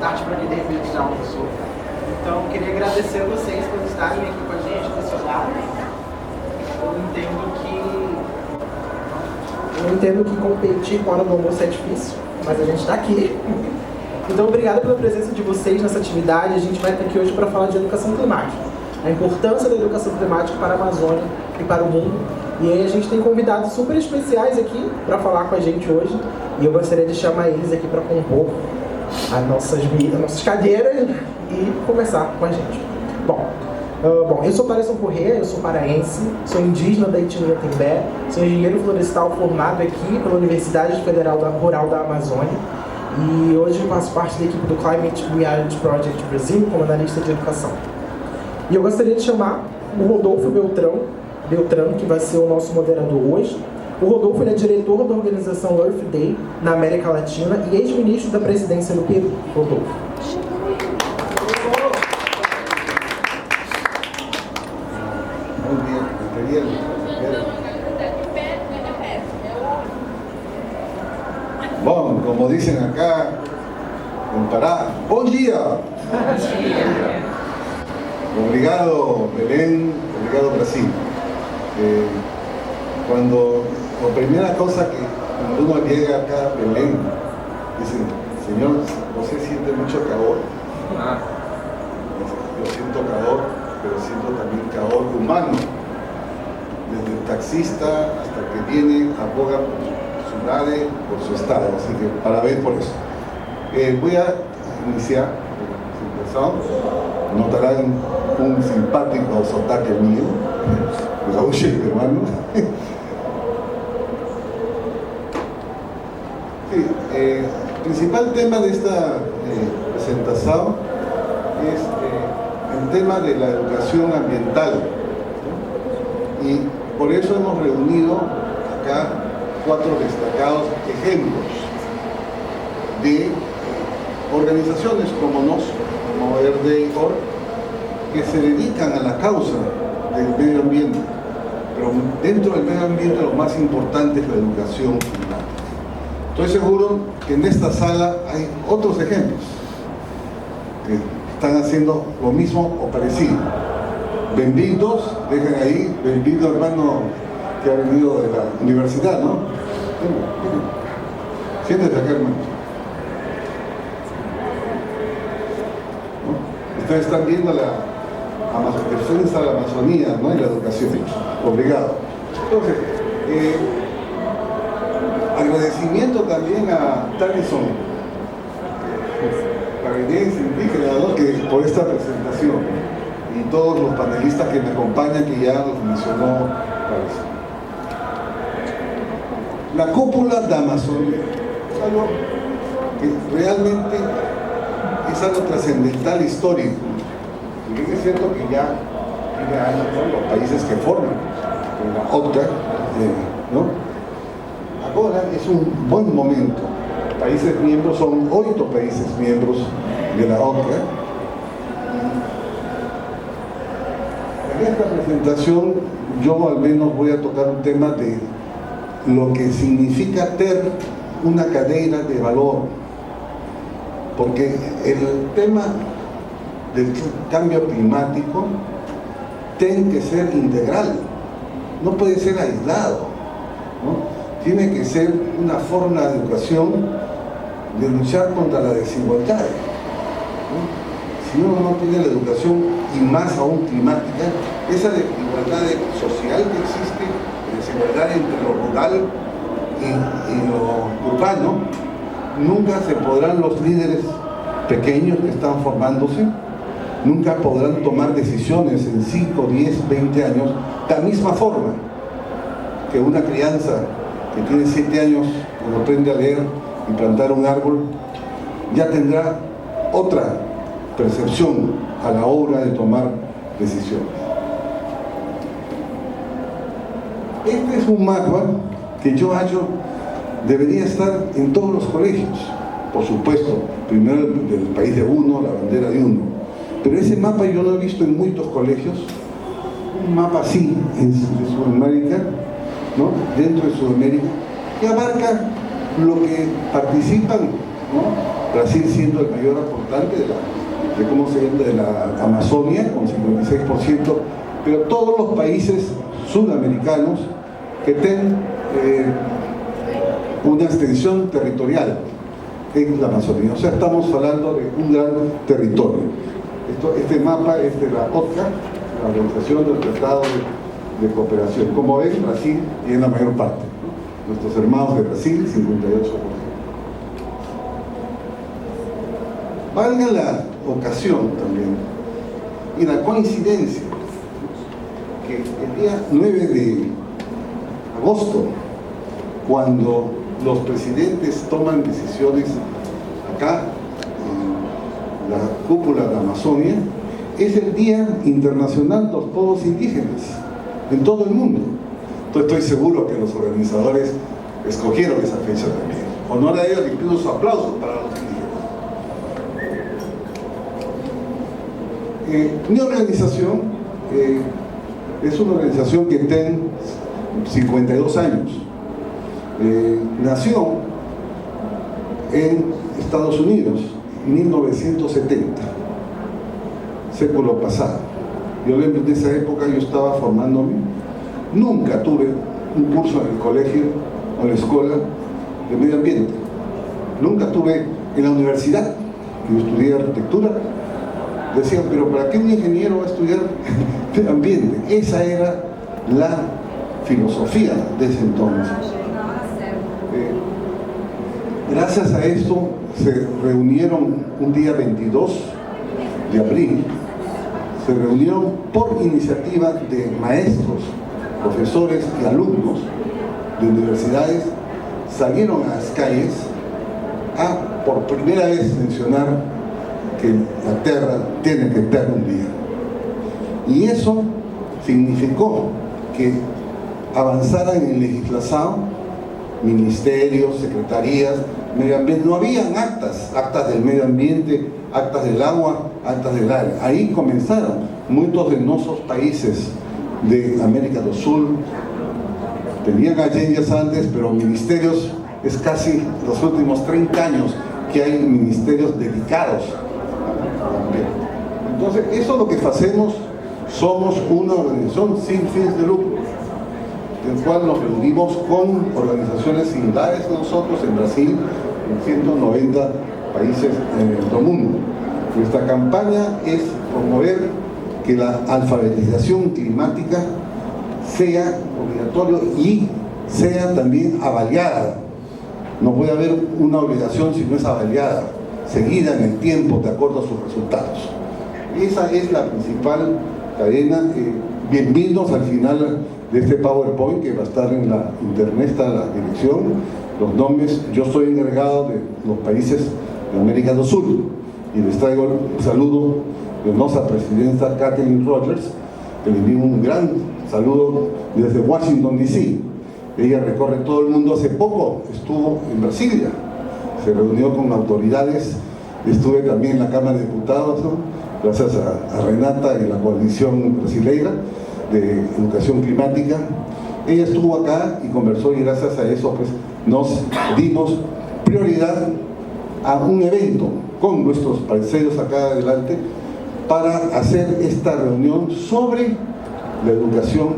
tarde para mim, de repente já almoçou. Então, eu queria agradecer a vocês por estarem aqui com a gente nesse horário. Eu entendo que competir com a hora do almoço é difícil, mas a gente está aqui. Então, obrigado pela presença de vocês nessa atividade. A gente vai estar aqui hoje para falar de educação climática. A importância da educação climática para a Amazônia e para o mundo. E aí a gente tem convidados super especiais aqui para falar com a gente hoje. E eu gostaria de chamar eles aqui para compor as nossas cadeiras e conversar com a gente. Bom, eu sou Thaleson Corrêa, eu sou paraense, sou indígena da etnia Tembé, sou engenheiro florestal formado aqui pela Universidade Federal Rural da Amazônia e hoje faço parte da equipe do Climate Reality Project Brasil como analista de educação. E eu gostaria de chamar o Rodolfo Beltrão, que vai ser o nosso moderador hoje. O Rodolfo é diretor da organização Earth Day na América Latina e ex-ministro da presidência do Peru. Rodolfo. Bom, como dicen acá en Pará, bom dia! Obrigado Belén, obrigado Brasil. Cuando la primera cosa que cuando uno llega acá a Belén, dice, Señor, ¿usted siente mucho calor? Yo siento calor, pero siento también calor humano. Desde el taxista hasta el que viene, aboga por su ciudad, por su estado. Así que parabéns por eso. Voy a iniciar la presentación. Notarán un simpático sotaque mío, gaúcho peruano. Sí, el principal tema de esta presentación es el tema de la educación ambiental, ¿no? Y por eso hemos reunido acá 4 destacados ejemplos de organizaciones como Earth Day, que se dedican a la causa del medio ambiente, pero dentro del medio ambiente lo más importante es la educación climática. Estoy seguro que en esta sala hay otros ejemplos que están haciendo lo mismo o parecido. Benditos, dejen ahí, bendito hermano que ha venido de la universidad, ¿no? Siéntate acá, hermano. Ustedes están viendo la defensa de la Amazonía, ¿no? Y la educación. Obrigado. Entonces, agradecimiento también a Thaleson, paraense, indígena, ¿no? Por esta presentación y todos los panelistas que me acompañan, que ya los mencionó Thaleson. La cúpula de Amazonía es algo que realmente es algo trascendental histórico. Y es cierto que ya tiene años, ¿no? Los países que forman la OCTA, ¿no? Ahora es un buen momento. Países miembros son 8 países miembros de la OCTA. En esta presentación yo al menos voy a tocar un tema de lo que significa tener una cadena de valor, porque el tema del cambio climático tiene que ser integral, no puede ser aislado, ¿no? Tiene que ser una forma de educación de luchar contra la desigualdad, ¿no? Si uno no tiene la educación, y más aún climática, esa desigualdad social que existe, desigualdad entre lo rural y lo urbano, nunca se podrán los líderes pequeños que están formándose, nunca podrán tomar decisiones en 5, 10, 20 años, de la misma forma que una crianza que tiene 7 años, cuando aprende a leer y plantar un árbol, ya tendrá otra percepción a la hora de tomar decisiones. Este es un mapa que yo hallo debería estar en todos los colegios, por supuesto, primero del país de uno, la bandera de uno, pero ese mapa yo lo he visto en muchos colegios, un mapa así en Sudamérica, ¿no? Dentro de Sudamérica, que abarca lo que participan, ¿no? Brasil siendo el mayor aportante de la Amazonia, con 56%, pero todos los países sudamericanos que tengan una extensión territorial en la Amazonía. O sea, estamos hablando de un gran territorio. Este mapa es de la OTCA, la Organización del Tratado de Cooperación. Como ven, Brasil tiene la mayor parte, ¿no? Nuestros hermanos de Brasil, 58%. Valga la ocasión también y la coincidencia que el día 9 de agosto, cuando los presidentes toman decisiones acá en la cúpula de Amazonia, es el Día Internacional de los Pueblos Indígenas en todo el mundo. Entonces estoy seguro que los organizadores escogieron esa fecha también. Honor a ellos, les pido su aplauso para los indígenas. Mi organización es una organización que tiene 52 años. Nació en Estados Unidos en 1970, século pasado. Yo lembro de esa época, yo estaba formándome. Nunca tuve un curso en el colegio o en la escuela de medio ambiente. Nunca tuve en la universidad, yo estudié arquitectura. Decían, pero ¿para qué un ingeniero va a estudiar medio ambiente? Esa era la filosofía de ese entonces. Gracias a esto se reunieron un día 22 de abril, se reunieron por iniciativa de maestros, profesores y alumnos de universidades, salieron a las calles a por primera vez mencionar que la Tierra tiene que tener un día. Y eso significó que avanzaran en legislación, ministerios, secretarías, medio ambiente. No habían actas del medio ambiente, actas del agua, actas del aire. Ahí comenzaron muchos de nuestros países de América del Sur. Tenían agencias antes, pero ministerios, es casi los últimos 30 años que hay ministerios dedicados. Entonces, eso es lo que hacemos. Somos una organización sin fines de lucro, del cual nos reunimos con organizaciones similares a nosotros en Brasil, en 190 países en el mundo. Nuestra campaña es promover que la alfabetización climática sea obligatorio y sea también avaliada. No puede haber una obligación si no es avaliada, seguida en el tiempo de acuerdo a sus resultados. Esa es la principal cadena. Bienvenidos al final de este PowerPoint que va a estar en la internet, está la dirección, los nombres. Yo soy encargado de los países de América del Sur y les traigo el saludo de nuestra presidenta Kathleen Rogers, que le envío un gran saludo desde Washington DC. Ella recorre todo el mundo. Hace poco estuvo en Brasilia, se reunió con autoridades. Estuve también en la Cámara de Diputados, ¿no? Gracias a Renata y la coalición brasileira de educación climática. Ella estuvo acá y conversó, y gracias a eso pues nos dimos prioridad a un evento con nuestros parceros acá adelante para hacer esta reunión sobre la educación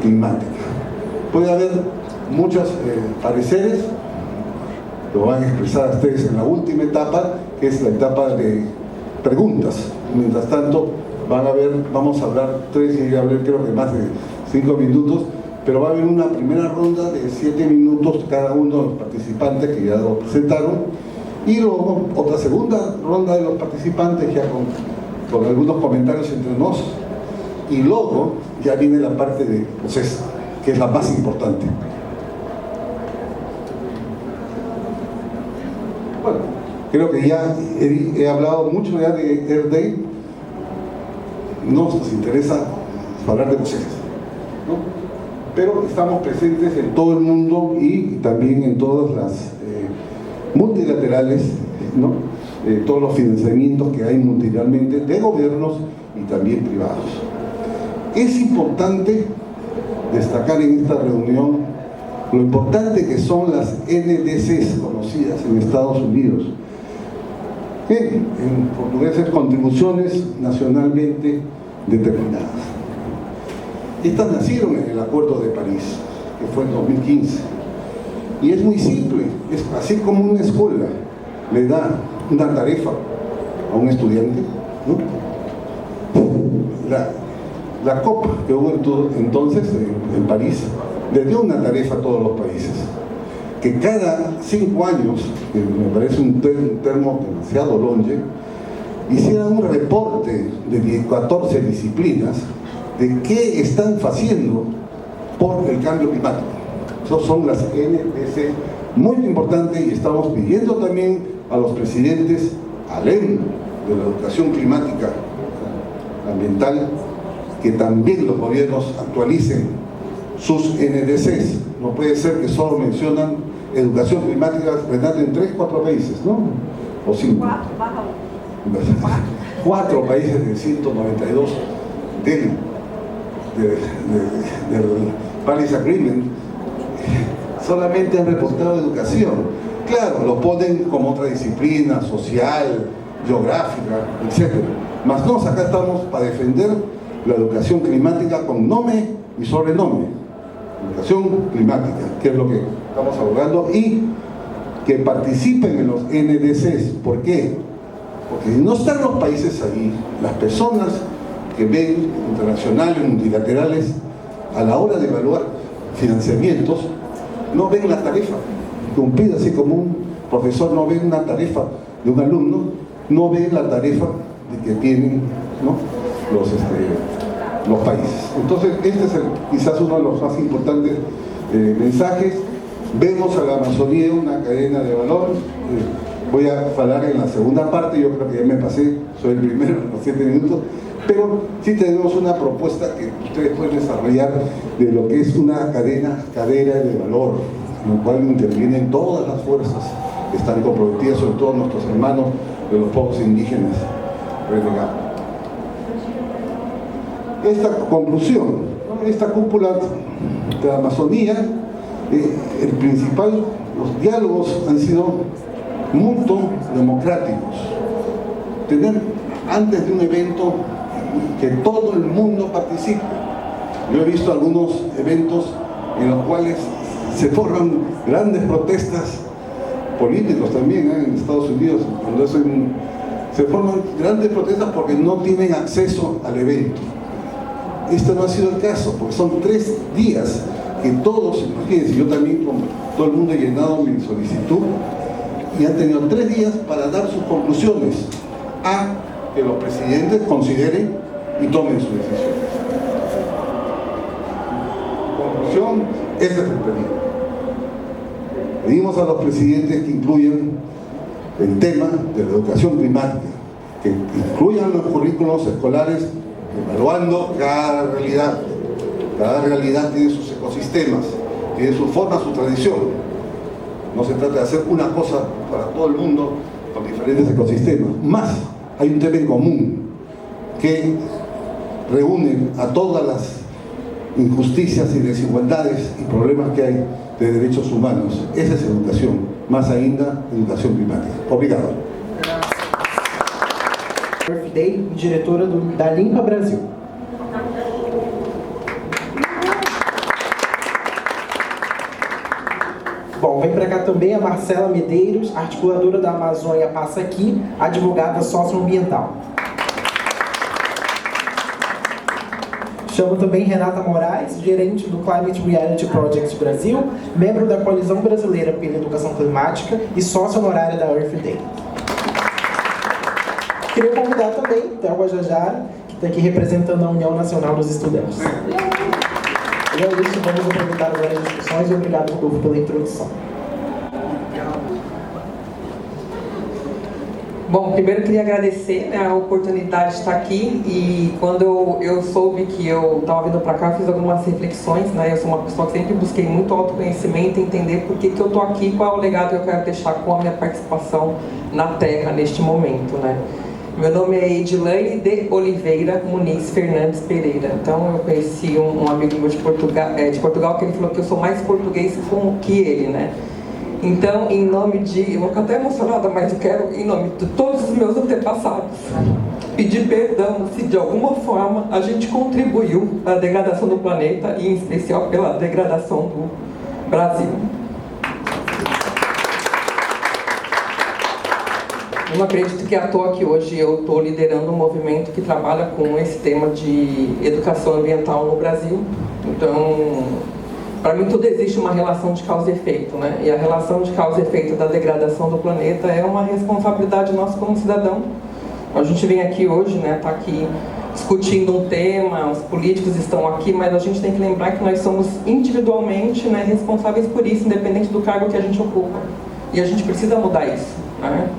climática. Puede haber muchos pareceres, lo van a expresar ustedes en la última etapa, que es la etapa de preguntas. Mientras tanto, vamos a hablar 3 y hablé creo que más de 5 minutos, pero va a haber una primera ronda de 7 minutos cada uno de los participantes que ya lo presentaron, y luego otra segunda ronda de los participantes ya con algunos comentarios entre nosotros, y luego ya viene la parte de proceso, que es la más importante. Bueno, creo que ya he hablado mucho ya de Earth Day. Nos interesa hablar de procesos, ¿no? Pero estamos presentes en todo el mundo y también en todas las multilaterales, ¿no? Todos los financiamientos que hay multilateralmente de gobiernos y también privados. Es importante destacar en esta reunión lo importante que son las NDCs conocidas en Estados Unidos. Bien, en portugués es contribuciones nacionalmente determinadas. Estas nacieron en el Acuerdo de París, que fue en 2015. Y es muy simple, es así como una escuela le da una tarifa a un estudiante, ¿no? La COP que hubo entonces en París le dio una tarifa a todos los países, que cada 5 años, que me parece un termo demasiado longe, hicieran un reporte de 14 disciplinas de qué están haciendo por el cambio climático. Esas son las NDC, muy importante, y estamos pidiendo también a los presidentes, além de la educación climática ambiental, que también los gobiernos actualicen sus NDCs. No puede ser que solo mencionan educación climática, Renato, en 3, 4 países, ¿no? O 5. 4 países de 192 del Paris Agreement solamente han reportado educación. Claro, lo ponen como otra disciplina social, geográfica, etc. Mas no, acá estamos para defender la educación climática con nombre y sobrenombre. Educación climática, que es lo que estamos abogando, y que participen en los NDCs. ¿Por qué? Porque si no están los países ahí, las personas que ven internacionales, multilaterales, a la hora de evaluar financiamientos, no ven la tarifa cumplida, así como un profesor no ve una tarifa de un alumno, no ve la tarifa de que tienen, ¿no?, los países. Entonces, este es quizás uno de los más importantes mensajes. Vemos a la Amazonía una cadena de valor. Voy a hablar en la segunda parte, yo creo que ya me pasé, soy el primero en los 7 minutos, pero sí tenemos una propuesta que ustedes pueden desarrollar de lo que es una cadena de valor, en la cual intervienen todas las fuerzas que están comprometidas, sobre todo nuestros hermanos de los pueblos indígenas renegados. Esta conclusión, ¿no?, esta cúpula de la Amazonía, los diálogos han sido muy democráticos. Tener antes de un evento que todo el mundo participe. Yo he visto algunos eventos en los cuales se forman grandes protestas políticos también, en Estados Unidos, cuando se forman grandes protestas porque no tienen acceso al evento. Este no ha sido el caso, porque son 3 días que todos, imagínense, yo también con todo el mundo he llenado mi solicitud, y han tenido 3 días para dar sus conclusiones a que los presidentes consideren y tomen su decisión. Conclusión, ese es el pedido. Pedimos a los presidentes que incluyan el tema de la educación climática, que incluyan los currículos escolares, evaluando cada realidad. Cada realidad tiene sus ecosistemas, tiene su forma, su tradición. No se trata de hacer una cosa para todo el mundo con diferentes ecosistemas. Más, hay un tema en común que reúne a todas las injusticias y desigualdades y problemas que hay de derechos humanos. Esa es educación, más ainda educação climática. Obrigado. Earth Day, diretora da Limpa Brasil. Bom, vem para cá também a Marcela Medeiros, articuladora da Amazônia Passa Aqui, advogada socioambiental. Chamo também Renata Moraes, gerente do Climate Reality Project Brasil, membro da Coalizão Brasileira pela Educação Climática e sócia honorária da Earth Day. Queria convidar também Thelma Jajara, que está aqui representando a União Nacional dos Estudantes. E é isso, vamos aproveitar agora as discussões e obrigado, Rodolfo, pela introdução. Bom, primeiro eu queria agradecer, né, a oportunidade de estar aqui, e quando eu soube que eu estava vindo para cá, eu fiz algumas reflexões, né? Eu sou uma pessoa que sempre busquei muito autoconhecimento, entender por que eu estou aqui, qual é o legado que eu quero deixar com a minha participação na Terra neste momento, né? Meu nome é Edilane de Oliveira Muniz Fernandes Pereira. Então eu conheci um amigo meu de Portugal que ele falou que eu sou mais português que ele, né? Então, em nome de, eu vou ficar até emocionada, mas eu quero, em nome de todos os meus antepassados, pedir perdão se de alguma forma a gente contribuiu para a degradação do planeta e, em especial, pela degradação do Brasil. Eu não acredito que à toa que hoje eu estou liderando um movimento que trabalha com esse tema de educação ambiental no Brasil. Então, para mim tudo existe uma relação de causa e efeito, né? E a relação de causa e efeito da degradação do planeta é uma responsabilidade nossa como cidadão. A gente vem aqui hoje, né? Tá aqui discutindo um tema, os políticos estão aqui, mas a gente tem que lembrar que nós somos individualmente, né, responsáveis por isso, independente do cargo que a gente ocupa. E a gente precisa mudar isso, né?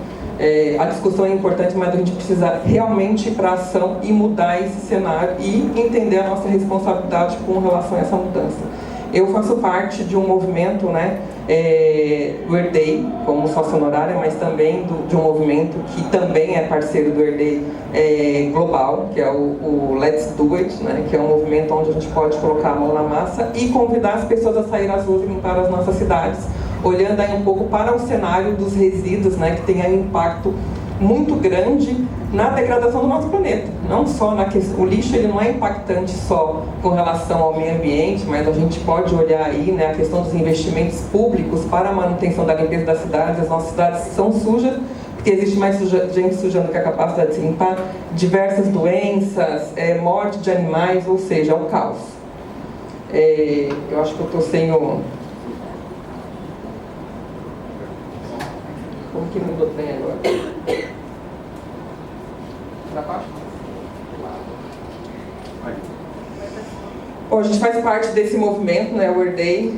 A discussão é importante, mas a gente precisa realmente ir para a ação e mudar esse cenário e entender a nossa responsabilidade com relação a essa mudança. Eu faço parte de um movimento, né, do Herdei, como sócia honorária, mas também de um movimento que também é parceiro do Herdei global, que é o Let's Do It, né, que é um movimento onde a gente pode colocar a mão na massa e convidar as pessoas a sair às ruas e limpar as nossas cidades, olhando aí um pouco para o cenário dos resíduos, né, que tem aí um impacto muito grande na degradação do nosso planeta. Não só na questão, o lixo ele não é impactante só com relação ao meio ambiente, mas a gente pode olhar aí, né, a questão dos investimentos públicos para a manutenção da limpeza das cidades. As nossas cidades são sujas, porque existe mais gente sujando que a capacidade de se limpar, diversas doenças, morte de animais, ou seja, é um caos. Eu acho que eu estou sem o... Como que mudou o trem agora? Para baixo? Bom, a gente faz parte desse movimento, né, o Herdei.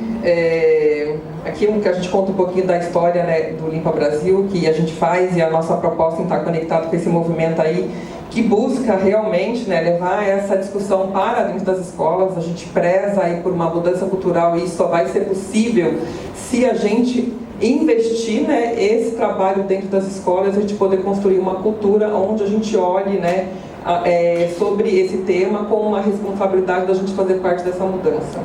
Aqui que a gente conta um pouquinho da história, né, do Limpa Brasil, que a gente faz, e a nossa proposta em estar conectado com esse movimento aí, que busca realmente, né, levar essa discussão para dentro das escolas. A gente preza aí por uma mudança cultural e isso só vai ser possível se a gente investir, né, esse trabalho dentro das escolas, a gente poder construir uma cultura onde a gente olhe, né, sobre esse tema com uma responsabilidade da gente fazer parte dessa mudança.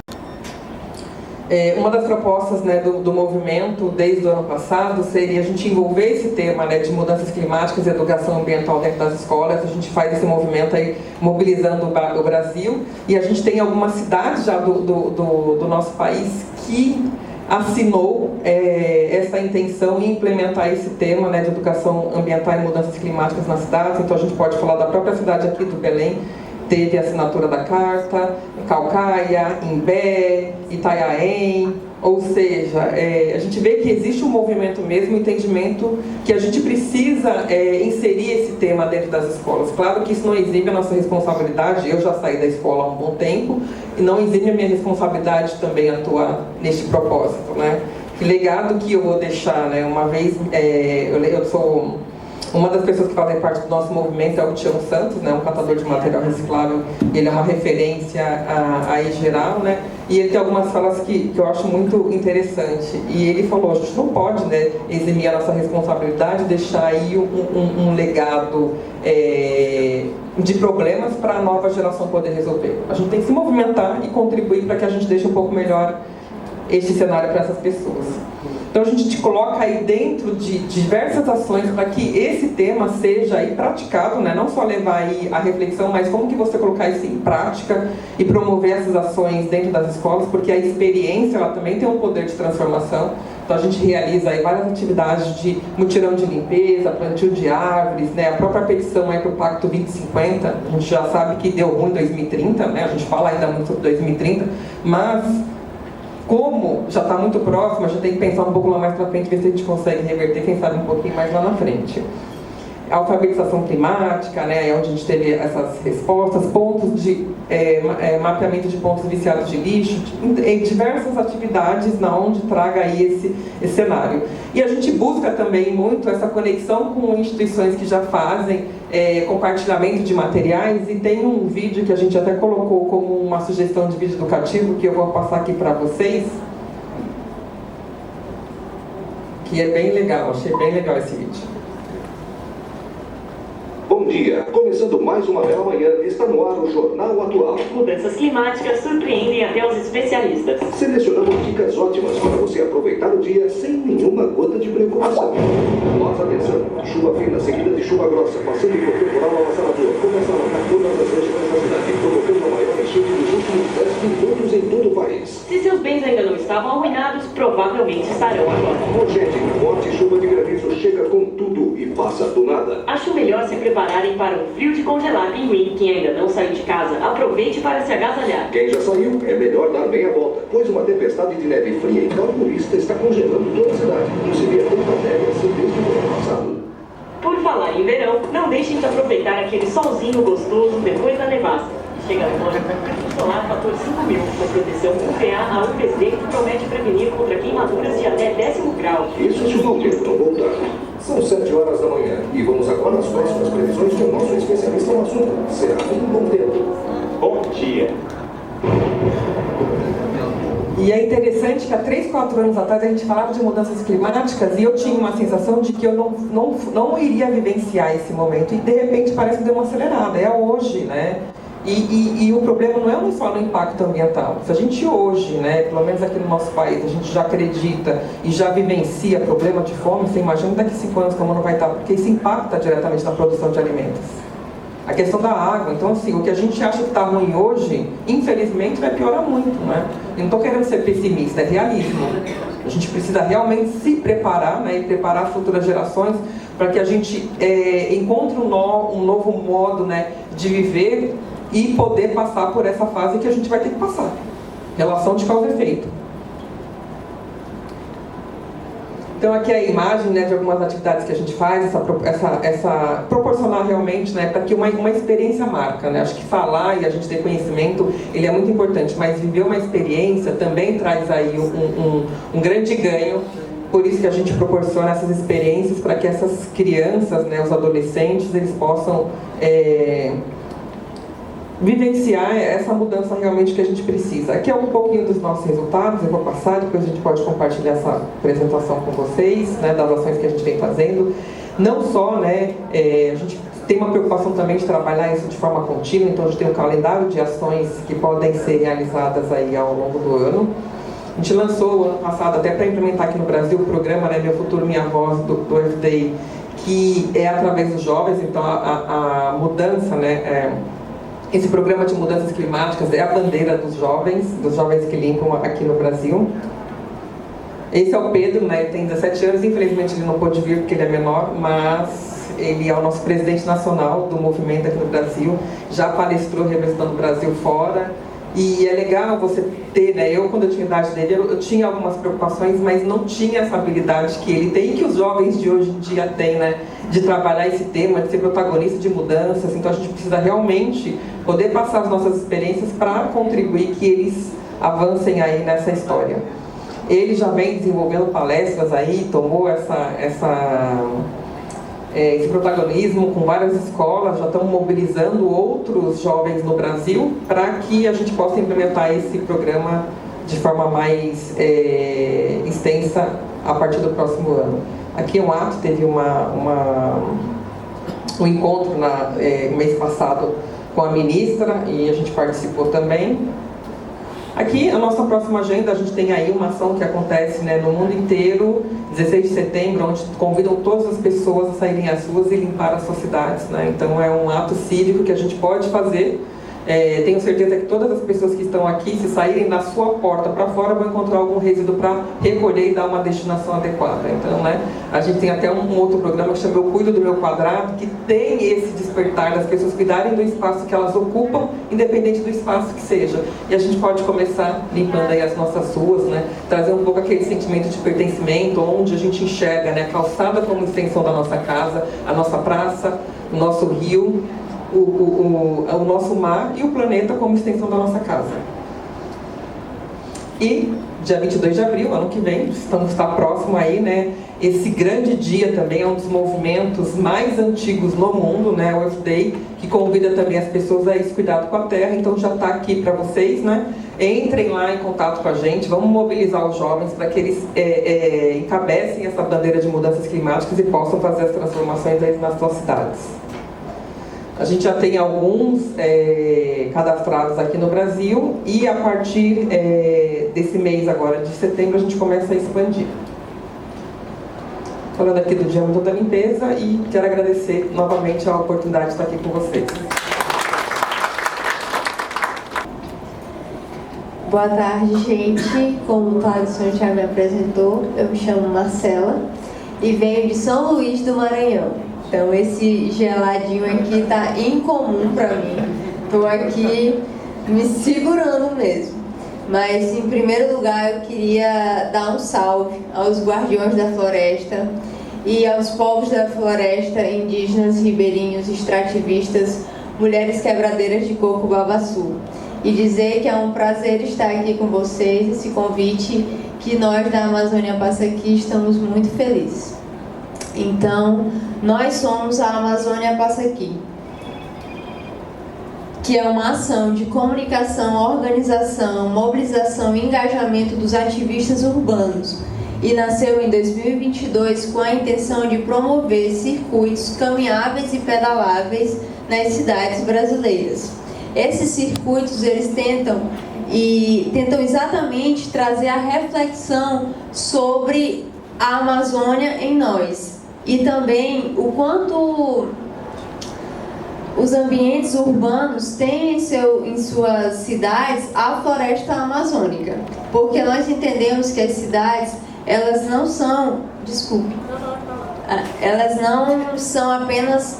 Uma das propostas, né, do movimento desde o ano passado seria a gente envolver esse tema, né, de mudanças climáticas e educação ambiental dentro das escolas. A gente faz esse movimento aí mobilizando o Brasil, e a gente tem algumas cidades já do nosso país que assinou essa intenção em implementar esse tema, né, de educação ambiental e mudanças climáticas nas cidades. Então a gente pode falar da própria cidade aqui do Belém, teve a assinatura da carta, Caucaia, Imbé, Itanhaém, ou seja, a gente vê que existe um movimento mesmo, um entendimento que a gente precisa inserir esse tema dentro das escolas. Claro que isso não exime a nossa responsabilidade, eu já saí da escola há um bom tempo, e não exime a minha responsabilidade também atuar neste propósito, né? Que legado que eu vou deixar, né? Uma vez, eu sou... Uma das pessoas que fazem parte do nosso movimento é o Tião Santos, né, um catador de material reciclável. Ele é uma referência aí geral, né, e ele tem algumas falas que eu acho muito interessante. E ele falou, a gente não pode, né, eximir a nossa responsabilidade, deixar aí um legado de problemas para a nova geração poder resolver. A gente tem que se movimentar e contribuir para que a gente deixe um pouco melhor este cenário para essas pessoas. Então a gente te coloca aí dentro de diversas ações para que esse tema seja aí praticado, né? Não só levar aí a reflexão, mas como que você colocar isso em prática e promover essas ações dentro das escolas, porque a experiência ela também tem um poder de transformação. Então a gente realiza aí várias atividades de mutirão de limpeza, plantio de árvores, né? A própria petição aí para o Pacto 2050, a gente já sabe que deu ruim em 2030, né? A gente fala ainda muito sobre 2030, mas como já está muito próximo, a gente tem que pensar um pouco lá mais para frente, ver se a gente consegue reverter, quem sabe um pouquinho mais lá na frente. A alfabetização climática, né, é onde a gente teve essas respostas, pontos de mapeamento de pontos viciados de lixo, em diversas atividades na onde traga aí esse cenário. E a gente busca também muito essa conexão com instituições que já fazem compartilhamento de materiais, e tem um vídeo que a gente até colocou como uma sugestão de vídeo educativo, que eu vou passar aqui para vocês, que é bem legal, achei bem legal esse vídeo. Bom dia. Começando mais uma bela manhã, está no ar o Jornal Atual. Mudanças climáticas surpreendem até os especialistas. Selecionamos dicas ótimas para você aproveitar o dia sem nenhuma gota de preocupação. Nossa atenção, chuva fina seguida de chuva grossa, passando por temporal avassalador, começa a alagar todas as regiões da cidade, provocando a maior enchente dos últimos 10 minutos em todo o país. Se seus bens ainda não estavam arruinados, provavelmente estarão agora. Urgente, forte chuva de granizo chega com tudo e passa do nada. Acho melhor se prepararem para um frio de congelar pinguim. Quem ainda não saiu de casa, aproveite para se agasalhar. Quem já saiu, é melhor dar meia volta, pois uma tempestade de neve fria e calculista está congelando toda a cidade. Não se vê tanta neve assim desde o ano passado. Por falar em verão, não deixem de aproveitar aquele solzinho gostoso depois da nevasca. Chega agora o Solar Fator 5000, com proteção UVA a UVC que promete prevenir contra queimaduras de até 10º grau. Isso se o mau tempo não voltar. São 7 horas da manhã e vamos agora às próximas previsões com o nosso especialista no assunto, Serafim Bom Tempo. Bom dia! E é interessante que há 3, 4 anos atrás a gente falava de mudanças climáticas e eu tinha uma sensação de que eu não iria vivenciar esse momento. E de repente parece que deu uma acelerada, é hoje, né? E o problema não é só no impacto ambiental. Se a gente hoje, né, pelo menos aqui no nosso país, a gente já acredita e já vivencia problema de fome, você imagina daqui a 5 anos como não vai estar, porque isso impacta diretamente na produção de alimentos. A questão da água, então assim, o que a gente acha que está ruim hoje, infelizmente vai piorar muito, né? Eu não estou querendo ser pessimista, é realismo. A gente precisa realmente se preparar, né, e preparar futuras gerações para que a gente encontre um novo modo, né, de viver e poder passar por essa fase que a gente vai ter que passar. Relação de causa e efeito. Então aqui é a imagem, né, de algumas atividades que a gente faz, proporcionar realmente, né, para que uma experiência marca, né? Acho que falar e a gente ter conhecimento, ele é muito importante, mas viver uma experiência também traz aí um grande ganho. Por isso que a gente proporciona essas experiências para que essas crianças, né, os adolescentes, eles possam vivenciar essa mudança realmente que a gente precisa. Aqui é um pouquinho dos nossos resultados, eu vou passar, depois a gente pode compartilhar essa apresentação com vocês, né, das ações que a gente vem fazendo. Não só, né, a gente tem uma preocupação também de trabalhar isso de forma contínua, então a gente tem um calendário de ações que podem ser realizadas aí ao longo do ano. A gente lançou ano passado, até para implementar aqui no Brasil, o programa, né, Meu Futuro Minha Voz, do FDA, que é através dos jovens, então a mudança, né, esse programa de mudanças climáticas é a bandeira dos jovens que limpam aqui no Brasil. Esse é o Pedro, né, ele tem 17 anos, infelizmente ele não pôde vir porque ele é menor, mas ele é o nosso presidente nacional do movimento aqui no Brasil, já palestrou representando o Brasil fora. E é legal você ter, né, eu quando eu tinha a idade dele, eu tinha algumas preocupações, mas não tinha essa habilidade que ele tem e que os jovens de hoje em dia têm, né, de trabalhar esse tema, de ser protagonista de mudanças. Então a gente precisa realmente poder passar as nossas experiências para contribuir que eles avancem aí nessa história. Ele já vem desenvolvendo palestras aí, tomou esse protagonismo com várias escolas, já estão mobilizando outros jovens no Brasil para que a gente possa implementar esse programa de forma mais extensa a partir do próximo ano. Aqui é um ato, teve um encontro no mês passado com a ministra e a gente participou também. Aqui, a nossa próxima agenda, a gente tem aí uma ação que acontece, né, no mundo inteiro, 16 de setembro, onde convidam todas as pessoas a saírem às ruas e limpar as suas cidades, né? Então é um ato cívico que a gente pode fazer. Tenho certeza que todas as pessoas que estão aqui, se saírem da sua porta para fora, vão encontrar algum resíduo para recolher e dar uma destinação adequada. Então, né, a gente tem até um outro programa que chama Eu Cuido do Meu Quadrado, que tem esse despertar das pessoas cuidarem do espaço que elas ocupam, independente do espaço que seja. E a gente pode começar limpando aí as nossas ruas, né, trazer um pouco aquele sentimento de pertencimento, onde a gente enxerga, né, a calçada como extensão da nossa casa, a nossa praça, o nosso rio, o nosso mar e o planeta como extensão da nossa casa. E dia 22 de abril, ano que vem, está próximo aí, né? Esse grande dia também é um dos movimentos mais antigos no mundo, né? O Earth Day, que convida também as pessoas a esse cuidado com a terra. Então já está aqui para vocês, né? Entrem lá em contato com a gente, vamos mobilizar os jovens para que eles encabecem essa bandeira de mudanças climáticas e possam fazer as transformações aí nas suas cidades. A gente já tem alguns cadastrados aqui no Brasil e a partir desse mês agora, de setembro, a gente começa a expandir. Falando aqui do Dia Mundial da Limpeza e quero agradecer novamente a oportunidade de estar aqui com vocês. Boa tarde, gente. Como o Thaleson já me apresentou, eu me chamo Marcela e venho de São Luís do Maranhão. Então esse geladinho aqui tá incomum para mim. Estou aqui me segurando mesmo. Mas em primeiro lugar eu queria dar um salve aos guardiões da floresta e aos povos da floresta, indígenas, ribeirinhos, extrativistas, mulheres quebradeiras de coco babaçu. E dizer que é um prazer estar aqui com vocês, esse convite que nós da Amazônia Passa Aqui estamos muito felizes. Então, nós somos a Amazônia Passa Aqui, que é uma ação de comunicação, organização, mobilização e engajamento dos ativistas urbanos e nasceu em 2022 com a intenção de promover circuitos caminháveis e pedaláveis nas cidades brasileiras. Esses circuitos, eles tentam exatamente trazer a reflexão sobre a Amazônia em nós e também o quanto os ambientes urbanos têm em suas cidades a floresta amazônica, porque nós entendemos que as cidades, elas não são, elas não são apenas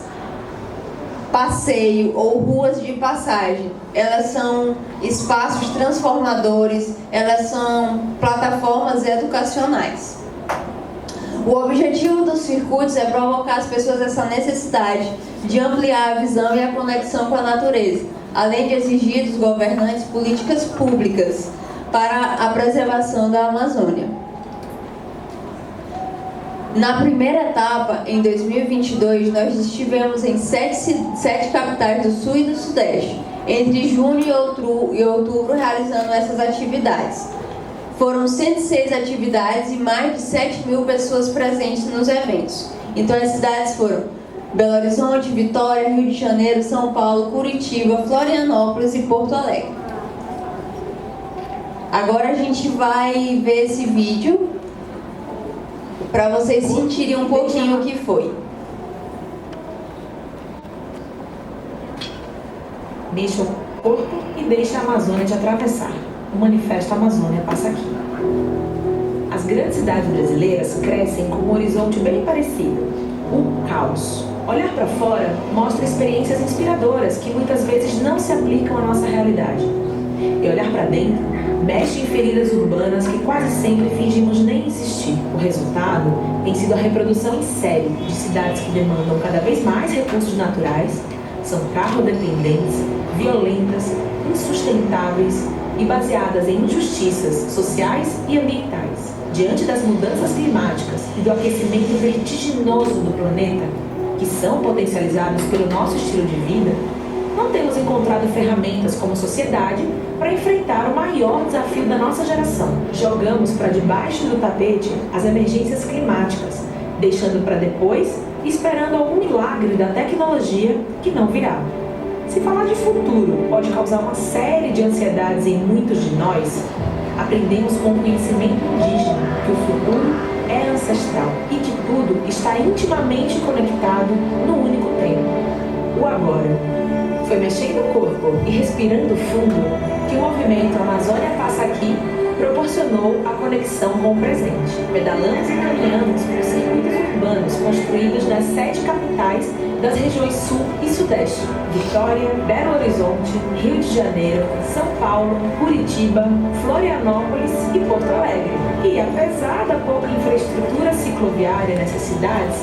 passeio ou ruas de passagem, elas são espaços transformadores, elas são plataformas educacionais. O objetivo dos circuitos é provocar as pessoas essa necessidade de ampliar a visão e a conexão com a natureza, além de exigir dos governantes políticas públicas para a preservação da Amazônia. Na primeira etapa, em 2022, nós estivemos em sete capitais do Sul e do Sudeste, entre junho e outubro realizando essas atividades. Foram 106 atividades e mais de 7.000 pessoas presentes nos eventos. Então as cidades foram Belo Horizonte, Vitória, Rio de Janeiro, São Paulo, Curitiba, Florianópolis e Porto Alegre. Agora a gente vai ver esse vídeo para vocês sentirem um pouquinho o que foi. Deixa o corpo e deixa a Amazônia te atravessar. O Manifesto Amazônia Passa Aqui. As grandes cidades brasileiras crescem com um horizonte bem parecido, um caos. Olhar para fora mostra experiências inspiradoras que muitas vezes não se aplicam à nossa realidade. E olhar para dentro mexe em feridas urbanas que quase sempre fingimos nem existir. O resultado tem sido a reprodução em série de cidades que demandam cada vez mais recursos naturais, são carro-dependentes, violentas, insustentáveis e baseadas em injustiças sociais e ambientais. Diante das mudanças climáticas e do aquecimento vertiginoso do planeta, que são potencializados pelo nosso estilo de vida, não temos encontrado ferramentas como sociedade para enfrentar o maior desafio da nossa geração. Jogamos para debaixo do tapete as emergências climáticas, deixando para depois e esperando algum milagre da tecnologia que não virá. Se falar de futuro pode causar uma série de ansiedades em muitos de nós, aprendemos com o conhecimento indígena que o futuro é ancestral e que tudo está intimamente conectado no único tempo, o agora. Foi mexendo o corpo e respirando fundo que o movimento Amazônia Passa Aqui proporcionou a conexão com o presente. Pedalamos e caminhamos por circuitos urbanos construídos nas 7 capitais das regiões Sul e Sudeste: Vitória, Belo Horizonte, Rio de Janeiro, São Paulo, Curitiba, Florianópolis e Porto Alegre. E apesar da pouca infraestrutura cicloviária nessas cidades,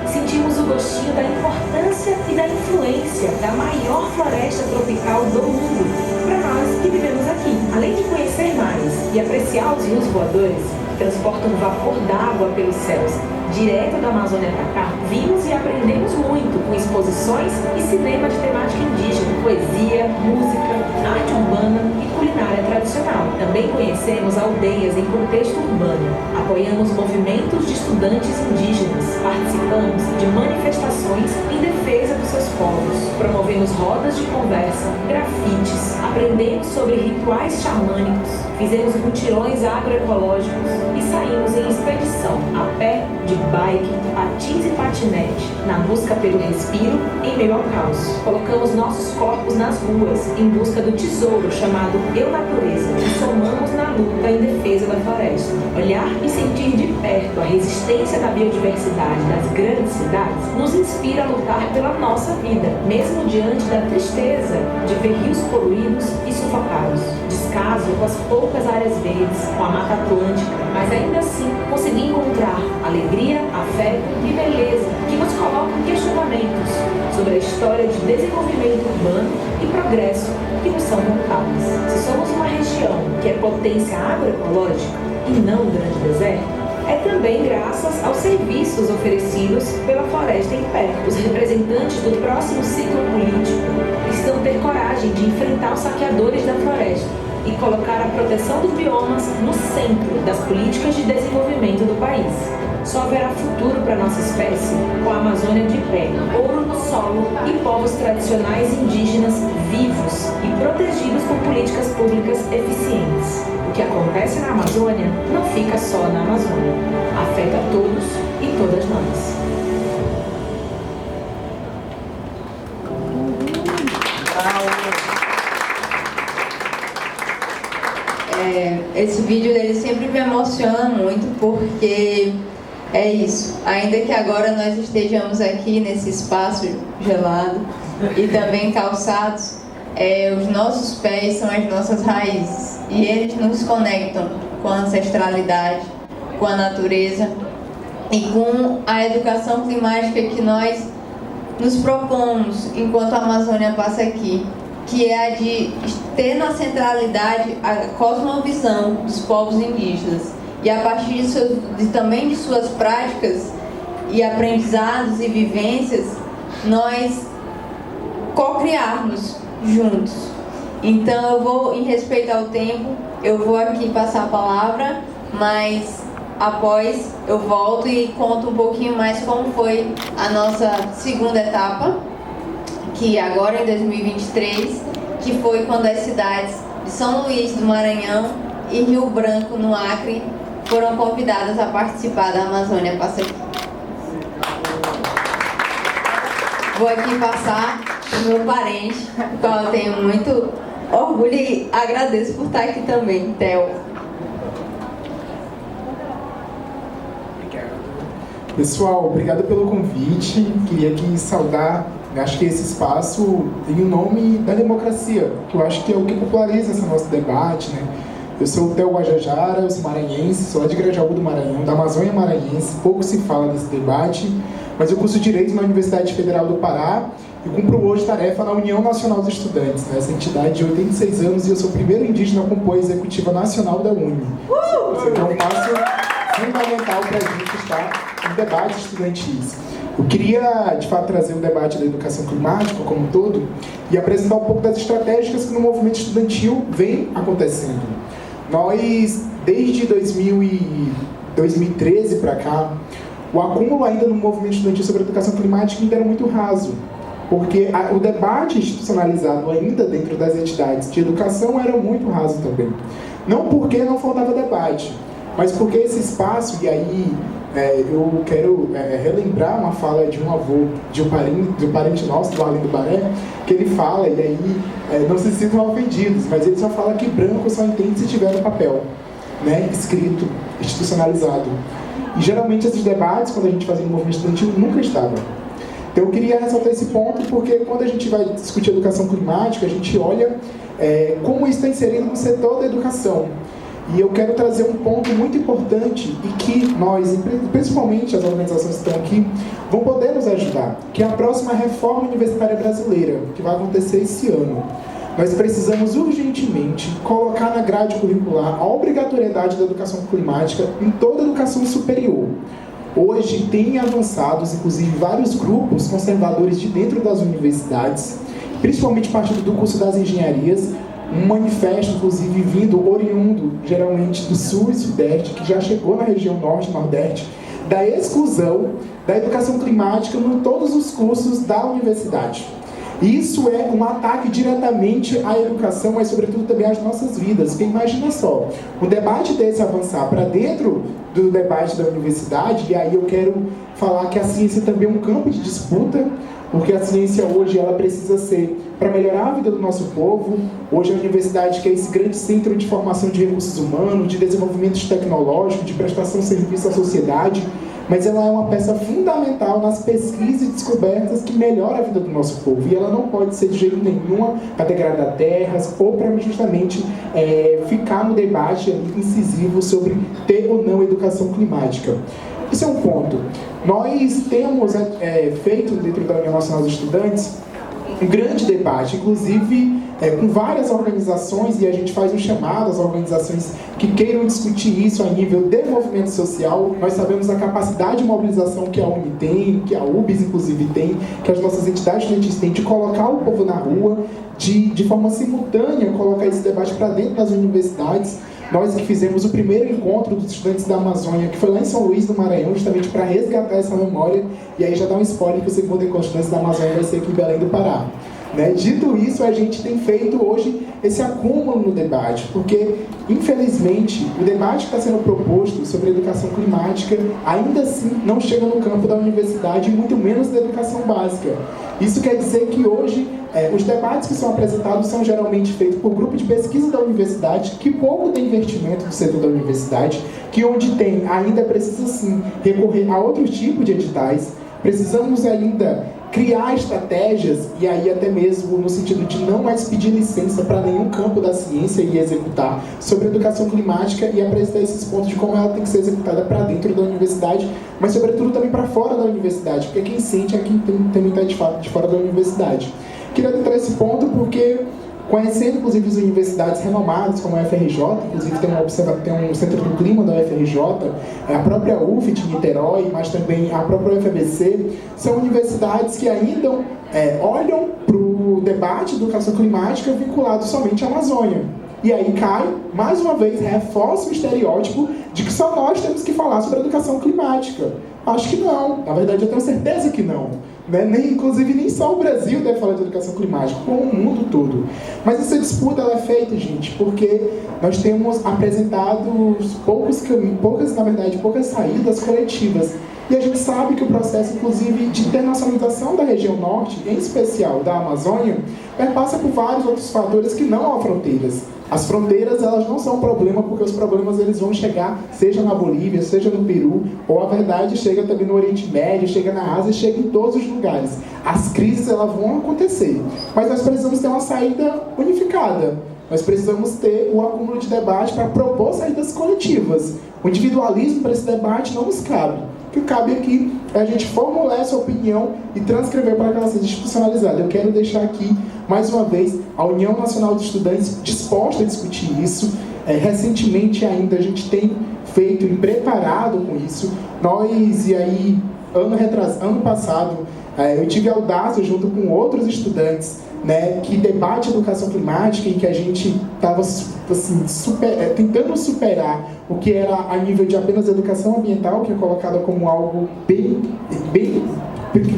sentimos o gostinho da importância e da influência da maior floresta tropical do mundo para nós que vivemos aqui. Além de conhecer mais e apreciar os rios voadores que transportam vapor d'água pelos céus direto da Amazônia para cá, vimos e aprendemos muito com exposições e cinema de temática indígena, poesia, música, arte urbana e culinária tradicional. Também conhecemos aldeias em contexto urbano, apoiamos movimentos de estudantes indígenas, participamos de manifestações em defesa dos seus povos, promovemos Fizemos rodas de conversa, grafites, aprendemos sobre rituais xamânicos, fizemos mutirões agroecológicos e saímos em expedição, a pé, de bike, patins e patinete, na busca pelo respiro em meio ao caos. Colocamos nossos corpos nas ruas em busca do tesouro chamado Eu Natureza e somamos na luta em defesa da floresta. Olhar e sentir de perto a resistência da biodiversidade das grandes cidades nos inspira a lutar pela nossa vida, mesmo diante da tristeza de ver rios poluídos e sufocados. Descaso com as poucas áreas verdes, com a Mata Atlântica, mas ainda assim consegui encontrar alegria, afeto e beleza que nos colocam questionamentos sobre a história de desenvolvimento urbano e progresso que nos são contadas. Se somos uma região que é potência agroecológica e não um grande deserto, é também graças aos serviços oferecidos pela Floresta em Pé. Os representantes do próximo ciclo político precisam ter coragem de enfrentar os saqueadores da floresta e colocar a proteção dos biomas no centro das políticas de desenvolvimento do país. Só haverá futuro para nossa espécie com a Amazônia de pé, ouro no solo e povos tradicionais indígenas vivos e protegidos por políticas públicas eficientes. O que acontece na Amazônia não fica só na Amazônia, afeta todos e todas nós. Esse vídeo dele sempre me emociona muito, porque é isso, ainda que agora nós estejamos aqui nesse espaço gelado e também calçados, os nossos pés são as nossas raízes e eles nos conectam com a ancestralidade, com a natureza e com a educação climática que nós nos propomos enquanto a Amazônia passa aqui, que é a de ter na centralidade a cosmovisão dos povos indígenas e a partir também de suas práticas e aprendizados e vivências, nós co-criarmos juntos. Então eu vou, em respeito ao tempo, eu vou aqui passar a palavra, mas após eu volto e conto um pouquinho mais como foi a nossa segunda etapa, que agora em 2023, que foi quando as cidades de São Luís do Maranhão e Rio Branco, no Acre, foram convidadas a participar da Amazônia Passa Aqui. Vou aqui passar o meu parente, o qual eu tenho muito orgulho e agradeço por estar aqui também, Theo. Pessoal, obrigado pelo convite. Queria aqui saudar, acho que esse espaço tem o nome da democracia, que eu acho que é o que populariza esse nosso debate, né? Eu sou o Theo Guajajara, eu sou maranhense, sou lá de Grajaú do Maranhão, da Amazônia Maranhense. Pouco se fala desse debate, mas eu curso Direito na Universidade Federal do Pará e cumpro hoje tarefa na União Nacional dos Estudantes, né? Essa entidade de 86 anos, e eu sou o primeiro indígena a compor a executiva nacional da UNE. Isso aqui é um passo fundamental para a gente estar em debates estudantis. Eu queria, de fato, trazer o debate da educação climática como um todo e apresentar um pouco das estratégias que no movimento estudantil vem acontecendo. Nós, desde 2013 para cá, o acúmulo ainda no movimento estudantil sobre a educação climática ainda era muito raso, porque o debate institucionalizado ainda dentro das entidades de educação era muito raso também. Não porque não faltava debate, mas porque esse espaço, e aí eu quero relembrar uma fala de um avô, de um parente nosso, do Arlindo Baré, que ele fala, e aí não se sintam ofendidos, mas ele só fala que branco só entende se tiver no papel, né, escrito, institucionalizado. E geralmente esses debates, quando a gente fazia no movimento estudantil, nunca estavam. Então eu queria ressaltar esse ponto, porque quando a gente vai discutir educação climática, a gente olha como isso está inserido no setor da educação. E eu quero trazer um ponto muito importante e que nós, principalmente as organizações que estão aqui, vão poder nos ajudar, que é a próxima reforma universitária brasileira, que vai acontecer esse ano. Nós precisamos urgentemente colocar na grade curricular a obrigatoriedade da educação climática em toda a educação superior. Hoje tem avançados, inclusive, vários grupos conservadores de dentro das universidades, principalmente partindo do curso das engenharias, um manifesto, inclusive, vindo oriundo, geralmente, do Sul e Sudeste, que já chegou na região Norte e Nordeste, da exclusão da educação climática em todos os cursos da universidade. Isso é um ataque diretamente à educação, mas sobretudo também às nossas vidas. Porque imagina só, um debate desse avançar para dentro do debate da universidade, e aí eu quero falar que a ciência também é um campo de disputa, porque a ciência hoje ela precisa ser para melhorar a vida do nosso povo. Hoje a universidade que é esse grande centro de formação de recursos humanos, de desenvolvimento tecnológico, de prestação de serviço à sociedade, mas ela é uma peça fundamental nas pesquisas e descobertas que melhoram a vida do nosso povo. E ela não pode ser de jeito nenhum para degradar terras ou para justamente ficar no debate incisivo sobre ter ou não educação climática. Esse é um ponto. Nós temos feito dentro da União Nacional dos Estudantes um grande debate, inclusive com várias organizações, e a gente faz um chamado às organizações que queiram discutir isso a nível de movimento social. Nós sabemos a capacidade de mobilização que a UNI tem, que a UBS inclusive tem, que as nossas entidades estudantis têm, de colocar o povo na rua, de forma simultânea colocar esse debate para dentro das universidades. Nós que fizemos o primeiro encontro dos estudantes da Amazônia, que foi lá em São Luís do Maranhão, justamente para resgatar essa memória, e aí já dá um spoiler que o segundo encontro dos estudantes da Amazônia vai ser aqui em Belém do Pará. Dito isso, a gente tem feito hoje esse acúmulo no debate, porque, infelizmente, o debate que está sendo proposto sobre educação climática ainda assim não chega no campo da universidade, muito menos da educação básica. Isso quer dizer que hoje os debates que são apresentados são geralmente feitos por grupo de pesquisa da universidade, que pouco tem investimento do setor da universidade, que onde tem ainda precisa sim recorrer a outros tipos de editais. Precisamos ainda criar estratégias, e aí até mesmo no sentido de não mais pedir licença para nenhum campo da ciência e executar sobre educação climática, e apresentar esses pontos de como ela tem que ser executada para dentro da universidade, mas sobretudo também para fora da universidade, porque quem sente é quem também está de fato de fora da universidade. Queria tentar esse ponto porque, conhecendo inclusive as universidades renomadas como a UFRJ, inclusive tem um centro do clima da UFRJ, a própria UF de Niterói, mas também a própria UFABC, são universidades que ainda olham para o debate de educação climática vinculado somente à Amazônia. E aí cai, mais uma vez, reforça o estereótipo de que só nós temos que falar sobre educação climática. Acho que não, na verdade eu tenho certeza que não. Inclusive nem só o Brasil deve falar de educação climática, como o mundo todo. Mas essa disputa ela é feita, gente, porque nós temos apresentado poucas saídas coletivas. E a gente sabe que o processo, inclusive, de internacionalização da região norte, em especial da Amazônia, passa por vários outros fatores que não há fronteiras. As fronteiras, elas não são um problema, porque os problemas eles vão chegar, seja na Bolívia, seja no Peru, ou a verdade chega também no Oriente Médio, chega na Ásia, chega em todos os lugares. As crises, elas vão acontecer, mas nós precisamos ter uma saída unificada. Nós precisamos ter um acúmulo de debate para propor saídas coletivas. O individualismo para esse debate não nos cabe. O que cabe aqui é a gente formular essa opinião e transcrever para que ela seja institucionalizada. Eu quero deixar aqui, mais uma vez, a União Nacional dos Estudantes disposta a discutir isso. Recentemente ainda a gente tem feito e preparado com isso. Nós, e aí, ano passado, eu tive a audácia, junto com outros estudantes, que debate educação climática, e que a gente estava assim, tentando superar o que era a nível de apenas educação ambiental, que é colocada como algo bem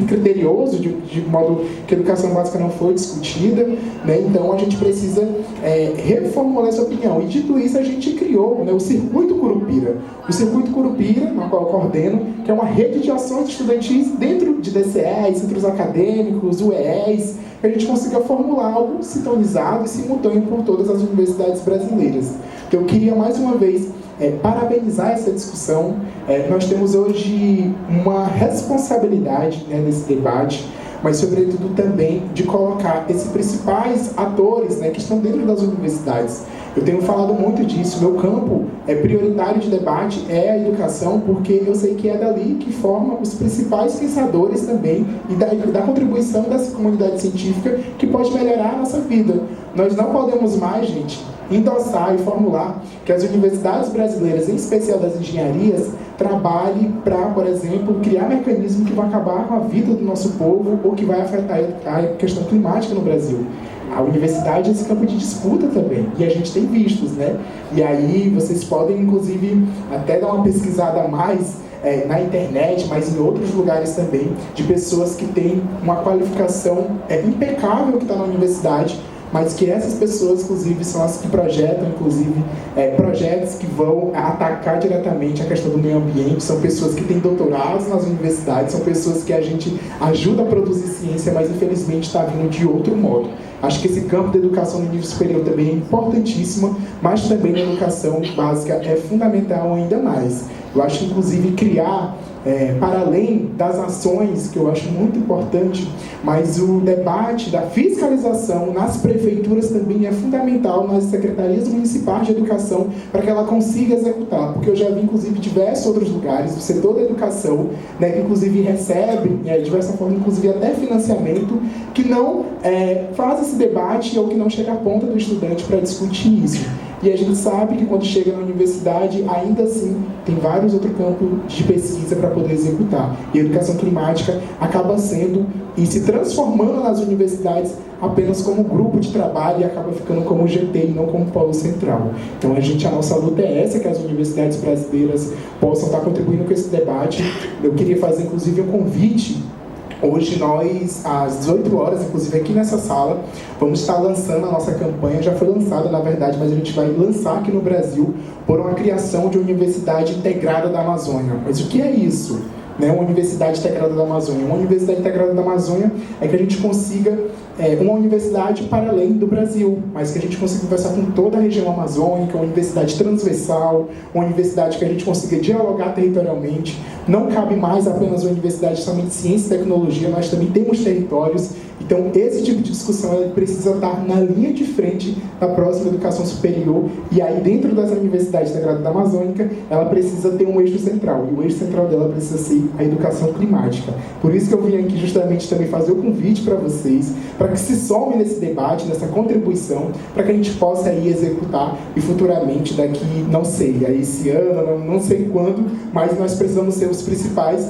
criterioso, de modo que a educação básica não foi discutida, Então a gente precisa reformular essa opinião. E dito isso, a gente criou o Circuito Curupira. O Circuito Curupira, na qual eu coordeno, que é uma rede de ações estudantis dentro de DCEs, centros acadêmicos, UEs, que a gente consiga formular algo sintonizado e simultâneo por todas as universidades brasileiras. Então eu queria mais uma vez parabenizar essa discussão. Nós temos hoje uma responsabilidade nesse debate, mas sobretudo também de colocar esses principais atores que estão dentro das universidades. Eu tenho falado muito disso, meu campo prioritário de debate é a educação, porque eu sei que é dali que forma os principais pensadores também e da contribuição dessa comunidade científica que pode melhorar a nossa vida. Nós não podemos mais, gente, endossar e formular que as universidades brasileiras, em especial das engenharias, trabalhe para, por exemplo, criar mecanismos que vão acabar com a vida do nosso povo ou que vai afetar a questão climática no Brasil. A universidade é esse campo de disputa também, e a gente tem vistos, né? E aí vocês podem, inclusive, até dar uma pesquisada a mais na internet, mas em outros lugares também, de pessoas que têm uma qualificação impecável que está na universidade, mas que essas pessoas, inclusive, são as que projetam, inclusive, projetos que vão atacar diretamente a questão do meio ambiente. São pessoas que têm doutorados nas universidades, são pessoas que a gente ajuda a produzir ciência, mas infelizmente está vindo de outro modo. Acho que esse campo da educação no nível superior também é importantíssimo, mas também na educação básica é fundamental ainda mais. Eu acho que, inclusive, criar, para além das ações, que eu acho muito importante, mas o debate da fiscalização nas prefeituras também é fundamental, nas secretarias municipais de educação, para que ela consiga executar. Porque eu já vi, inclusive, diversos outros lugares, o setor da educação, né, que, inclusive, recebe, de diversa forma, inclusive, até financiamento, que não faz esse debate ou que não chega à ponta do estudante para discutir isso. E a gente sabe que quando chega na universidade, ainda assim, tem vários outros campos de pesquisa para poder executar. E a educação climática acaba sendo e se transformando nas universidades apenas como grupo de trabalho e acaba ficando como GT e não como polo central. Então a nossa luta é essa, que as universidades brasileiras possam estar contribuindo com esse debate. Eu queria fazer, inclusive, um convite. Hoje nós, às 18 horas, inclusive aqui nessa sala, vamos estar lançando a nossa campanha. Já foi lançada, na verdade, mas a gente vai lançar aqui no Brasil por uma criação de uma Universidade Integrada da Amazônia. Mas o que é isso? Uma Universidade Integrada da Amazônia. Uma Universidade Integrada da Amazônia é que a gente consiga uma universidade para além do Brasil, mas que a gente consiga conversar com toda a região amazônica, uma universidade transversal, uma universidade que a gente consiga dialogar territorialmente. Não cabe mais apenas uma universidade somente de ciência e tecnologia, nós também temos territórios. Então, esse tipo de discussão ela precisa estar na linha de frente da próxima educação superior. E aí, dentro dessa Universidade Integrada da Amazônica, ela precisa ter um eixo central. E o eixo central dela precisa ser a educação climática. Por isso que eu vim aqui justamente também fazer o convite para vocês, para que se somem nesse debate, nessa contribuição, para que a gente possa aí executar e futuramente, daqui, não sei, aí esse ano, não sei quando, mas nós precisamos ser os principais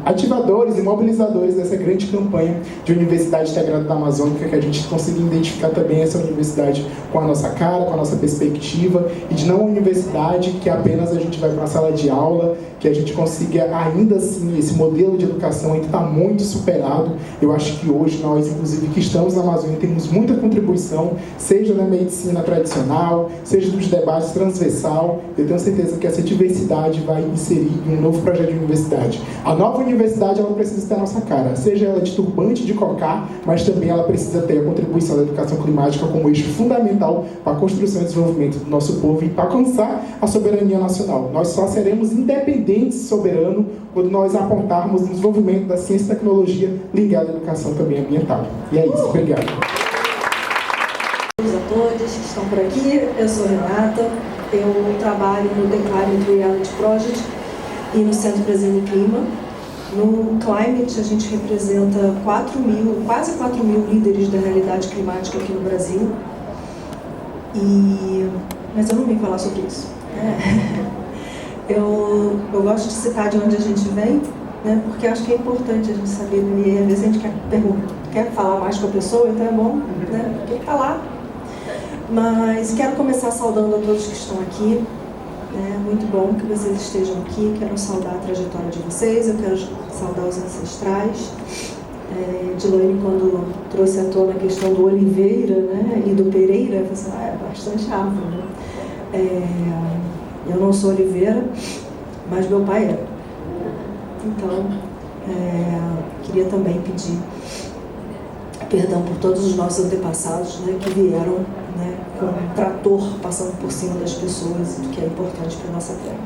ativadores e mobilizadores dessa grande campanha de Universidade Integrada da Amazônica, que a gente consiga identificar também essa universidade com a nossa cara, com a nossa perspectiva, e de não uma universidade que apenas a gente vai para a sala de aula, que a gente consiga ainda assim, esse modelo de educação ainda está muito superado. Eu acho que hoje nós, inclusive, que estamos na Amazônia, temos muita contribuição, seja na medicina tradicional, seja nos debates transversal. Eu tenho certeza que essa diversidade vai inserir em um novo projeto de universidade. A nova universidade, ela precisa ter a nossa cara, seja ela de turbante, de cocar, mas também ela precisa ter a contribuição da educação climática como eixo fundamental para a construção e desenvolvimento do nosso povo e para alcançar a soberania nacional. Nós só seremos independentes e soberanos quando nós apontarmos o desenvolvimento da ciência e tecnologia ligada à educação também ambiental. E é isso. Obrigado. A todos que estão por aqui, eu sou Renata, eu trabalho no The Climate Reality Project e no Centro Brasil e Clima. No Climate, a gente representa quase 4 mil líderes da realidade climática aqui no Brasil. Mas eu não vim falar sobre isso. Eu gosto de citar de onde a gente vem, né, porque acho que é importante a gente saber, e às vezes a gente quer falar mais com a pessoa, então é bom, né, porque está lá. Mas quero começar saudando a todos que estão aqui. É muito bom que vocês estejam aqui. Quero saudar a trajetória de vocês, eu quero saudar os ancestrais. Dilaine, quando trouxe à tona a questão do Oliveira, né, e do Pereira, eu falei assim, é bastante árvore, né? Eu não sou Oliveira, mas meu pai é. Então, queria também pedir perdão por todos os nossos antepassados, né, que vieram, né, com um trator passando por cima das pessoas, do que é importante para a nossa terra.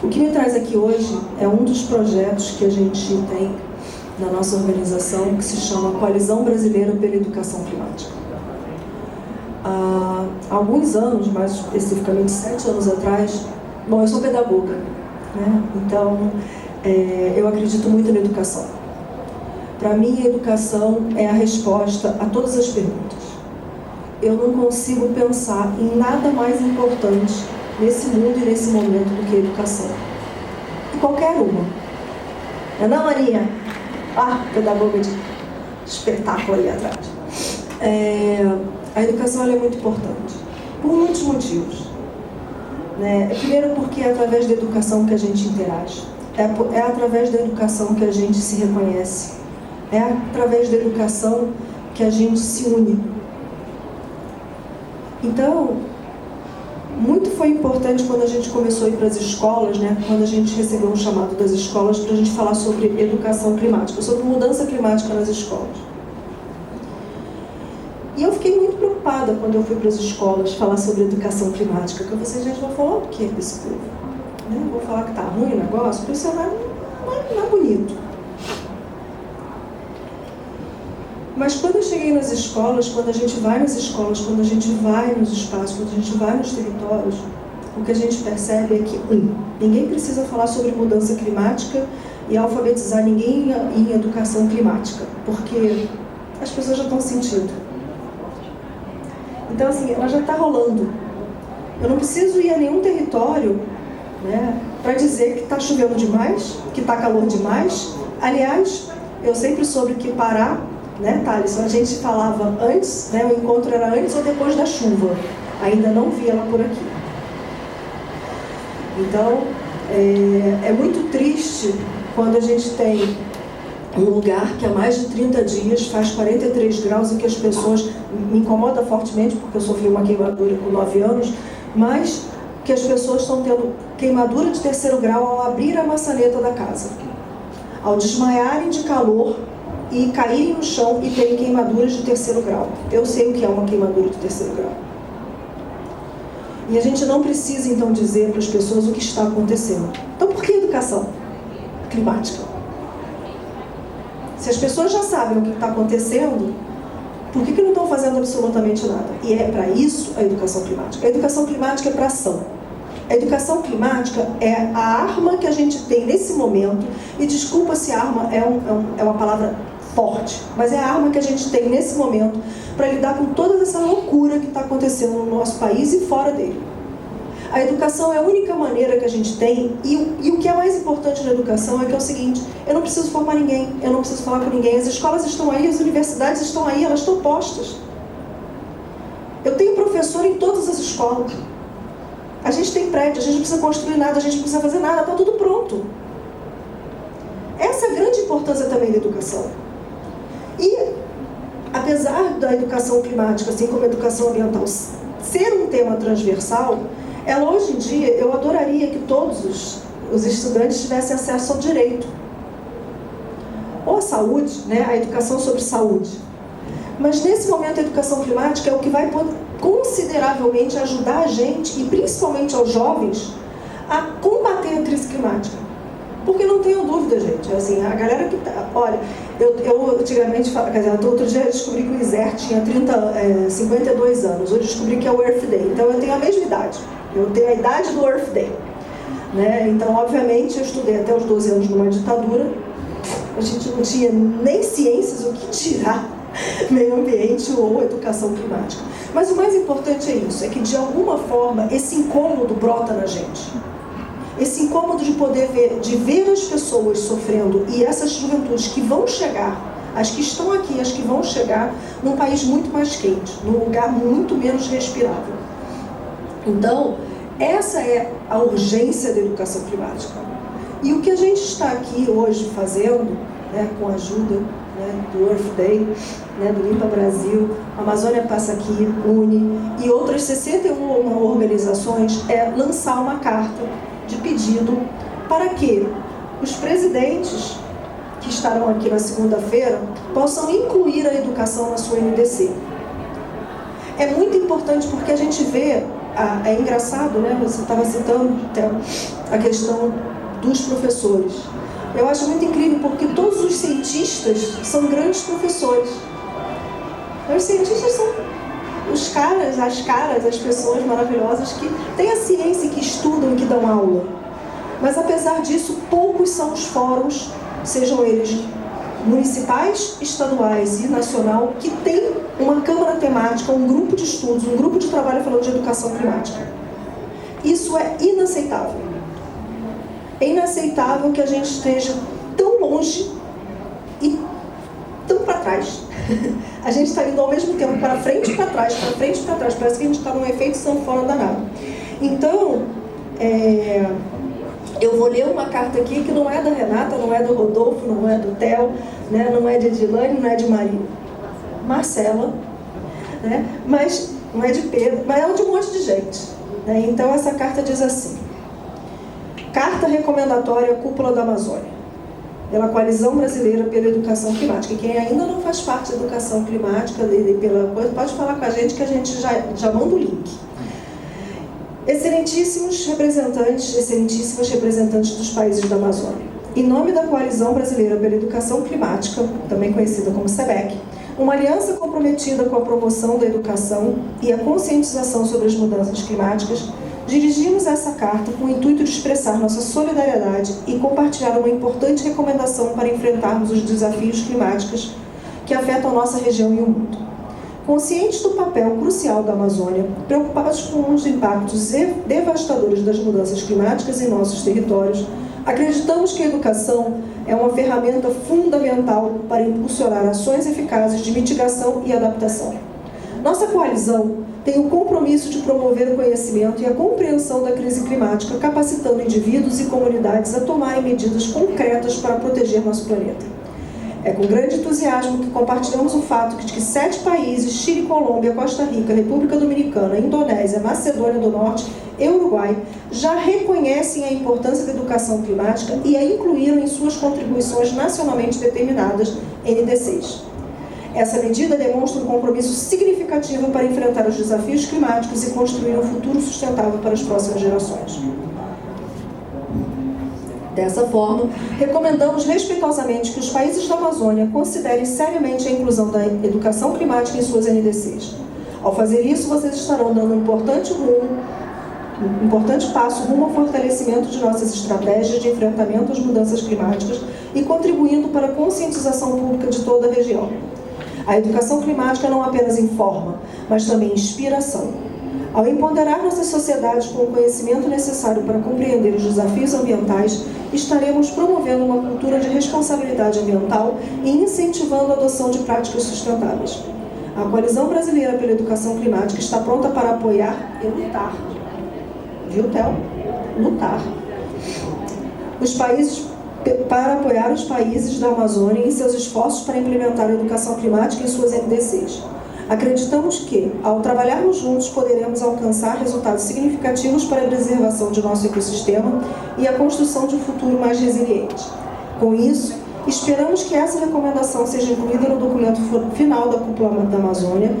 O que me traz aqui hoje é um dos projetos que a gente tem na nossa organização, que se chama Coalizão Brasileira pela Educação Climática. Há alguns anos, mais especificamente 7 anos atrás, bom, eu sou pedagoga, né? Então eu acredito muito na educação. Para mim, a educação é a resposta a todas as perguntas. Eu não consigo pensar em nada mais importante nesse mundo e nesse momento do que a educação. E qualquer uma. Não, Marinha? Ah, pedagoga de espetáculo ali atrás. A educação ela é muito importante, por muitos motivos. Primeiro porque é através da educação que a gente interage. É através da educação que a gente se reconhece. É através da educação que a gente se une. Então, muito foi importante quando a gente começou a ir para as escolas, quando a gente recebeu um chamado das escolas para a gente falar sobre educação climática, sobre mudança climática nas escolas. E eu fiquei muito preocupada quando eu fui para as escolas falar sobre educação climática, porque eu pensei, gente, vou falar o quê para esse povo? Vou falar que está ruim o negócio, porque isso não é bonito. Mas quando eu cheguei nas escolas, quando a gente vai nas escolas, quando a gente vai nos espaços, quando a gente vai nos territórios, o que a gente percebe é que, ninguém precisa falar sobre mudança climática e alfabetizar ninguém em educação climática, porque as pessoas já estão sentindo. Então, assim, ela já está rolando. Eu não preciso ir a nenhum território para dizer que está chovendo demais, que está calor demais. Aliás, eu sempre soube que Pará, Thales, a gente falava antes, o encontro era antes ou depois da chuva. Ainda não vi ela por aqui. Então, é muito triste quando a gente tem um lugar que há mais de 30 dias faz 43 graus e que as pessoas, me incomoda fortemente porque eu sofri uma queimadura com 9 anos, mas que as pessoas estão tendo queimadura de 3º grau ao abrir a maçaneta da casa, ao desmaiarem de calor e caírem no chão e terem queimaduras de 3º grau. Eu sei o que é uma queimadura de 3º grau. E a gente não precisa, então, dizer para as pessoas o que está acontecendo. Então, por que educação climática? Se as pessoas já sabem o que está acontecendo, por que não estão fazendo absolutamente nada? E é para isso a educação climática. A educação climática é para ação. A educação climática é a arma que a gente tem nesse momento, e desculpa se arma é uma palavra forte, mas é a arma que a gente tem nesse momento para lidar com toda essa loucura que está acontecendo no nosso país e fora dele. A educação é a única maneira que a gente tem, e o que é mais importante na educação é que é o seguinte: eu não preciso formar ninguém, eu não preciso falar com ninguém, as escolas estão aí, as universidades estão aí, elas estão postas. Eu tenho professor em todas as escolas. A gente tem prédio, a gente não precisa construir nada, a gente não precisa fazer nada, está tudo pronto. Essa é a grande importância também da educação. E, apesar da educação climática, assim como a educação ambiental, ser um tema transversal, ela hoje em dia, eu adoraria que todos os estudantes tivessem acesso ao direito. Ou à saúde, a educação sobre saúde. Mas nesse momento a educação climática é o que vai consideravelmente ajudar a gente, e principalmente aos jovens, a combater a crise climática. Porque não tenham dúvida, gente, assim, a galera que tá... Olha, eu antigamente, outro dia eu descobri que o ISER tinha 52 anos, hoje descobri que é o Earth Day, então eu tenho a mesma idade, eu tenho a idade do Earth Day. Então, obviamente, eu estudei até os 12 anos numa ditadura, a gente não tinha nem ciências o que tirar meio ambiente ou educação climática. Mas o mais importante é isso, é que de alguma forma esse incômodo brota na gente. Esse incômodo de poder ver as pessoas sofrendo, e essas juventudes que vão chegar, as que estão aqui, as que vão chegar num país muito mais quente, num lugar muito menos respirável. Então, essa é a urgência da educação climática. E o que a gente está aqui hoje fazendo, com a ajuda do Earth Day, do Limpa Brasil, Amazônia Passa Aqui, UNE e outras 61 organizações, é lançar uma carta de pedido para que os presidentes que estarão aqui na segunda-feira possam incluir a educação na sua NDC. É muito importante porque a gente vê, é engraçado, você estava citando a questão dos professores. Eu acho muito incrível porque todos os cientistas são grandes professores. Os cientistas são as pessoas maravilhosas que têm a ciência, que estudam e que dão aula. Mas apesar disso, poucos são os fóruns, sejam eles municipais, estaduais e nacional, que têm uma câmara temática, um grupo de estudos, um grupo de trabalho falando de educação climática. Isso é inaceitável. É inaceitável que a gente esteja tão longe e tão para trás. A gente está indo ao mesmo tempo para frente e para trás, para frente e para trás. Parece que a gente está num efeito sanfona danado. Então, eu vou ler uma carta aqui que não é da Renata, não é do Rodolfo, não é do Theo, né? Não é de Edilane, não é de Maria. Marcela, né? Mas não é de Pedro, mas é de um monte de gente, né? Então essa carta diz assim: Carta recomendatória à Cúpula da Amazônia, pela Coalizão Brasileira pela Educação Climática. E quem ainda não faz parte da educação climática, pela coisa, pode falar com a gente que a gente já manda o link. Excelentíssimos representantes dos países da Amazônia, em nome da Coalizão Brasileira pela Educação Climática, também conhecida como CEBEC, uma aliança comprometida com a promoção da educação e a conscientização sobre as mudanças climáticas, dirigimos essa carta com o intuito de expressar nossa solidariedade e compartilhar uma importante recomendação para enfrentarmos os desafios climáticos que afetam a nossa região e o mundo. Conscientes do papel crucial da Amazônia, preocupados com os impactos devastadores das mudanças climáticas em nossos territórios, acreditamos que a educação é uma ferramenta fundamental para impulsionar ações eficazes de mitigação e adaptação. Nossa coalizão tem o compromisso de promover o conhecimento e a compreensão da crise climática, capacitando indivíduos e comunidades a tomarem medidas concretas para proteger nosso planeta. É com grande entusiasmo que compartilhamos o fato de que 7 países, Chile, Colômbia, Costa Rica, República Dominicana, Indonésia, Macedônia do Norte e Uruguai, já reconhecem a importância da educação climática e a incluíram em suas contribuições nacionalmente determinadas, NDCs. Essa medida demonstra um compromisso significativo para enfrentar os desafios climáticos e construir um futuro sustentável para as próximas gerações. Dessa forma, recomendamos respeitosamente que os países da Amazônia considerem seriamente a inclusão da educação climática em suas NDCs. Ao fazer isso, vocês estarão dando um importante passo rumo ao fortalecimento de nossas estratégias de enfrentamento às mudanças climáticas e contribuindo para a conscientização pública de toda a região. A educação climática não apenas informa, mas também inspira ação. Ao empoderar nossas sociedades com o conhecimento necessário para compreender os desafios ambientais, estaremos promovendo uma cultura de responsabilidade ambiental e incentivando a adoção de práticas sustentáveis. A Coalizão Brasileira pela Educação Climática está pronta para apoiar e lutar. Viu, Theo? Lutar. Para apoiar os países da Amazônia em seus esforços para implementar a educação climática em suas NDCs. Acreditamos que, ao trabalharmos juntos, poderemos alcançar resultados significativos para a preservação de nosso ecossistema e a construção de um futuro mais resiliente. Com isso, esperamos que essa recomendação seja incluída no documento final da Cúpula da Amazônia,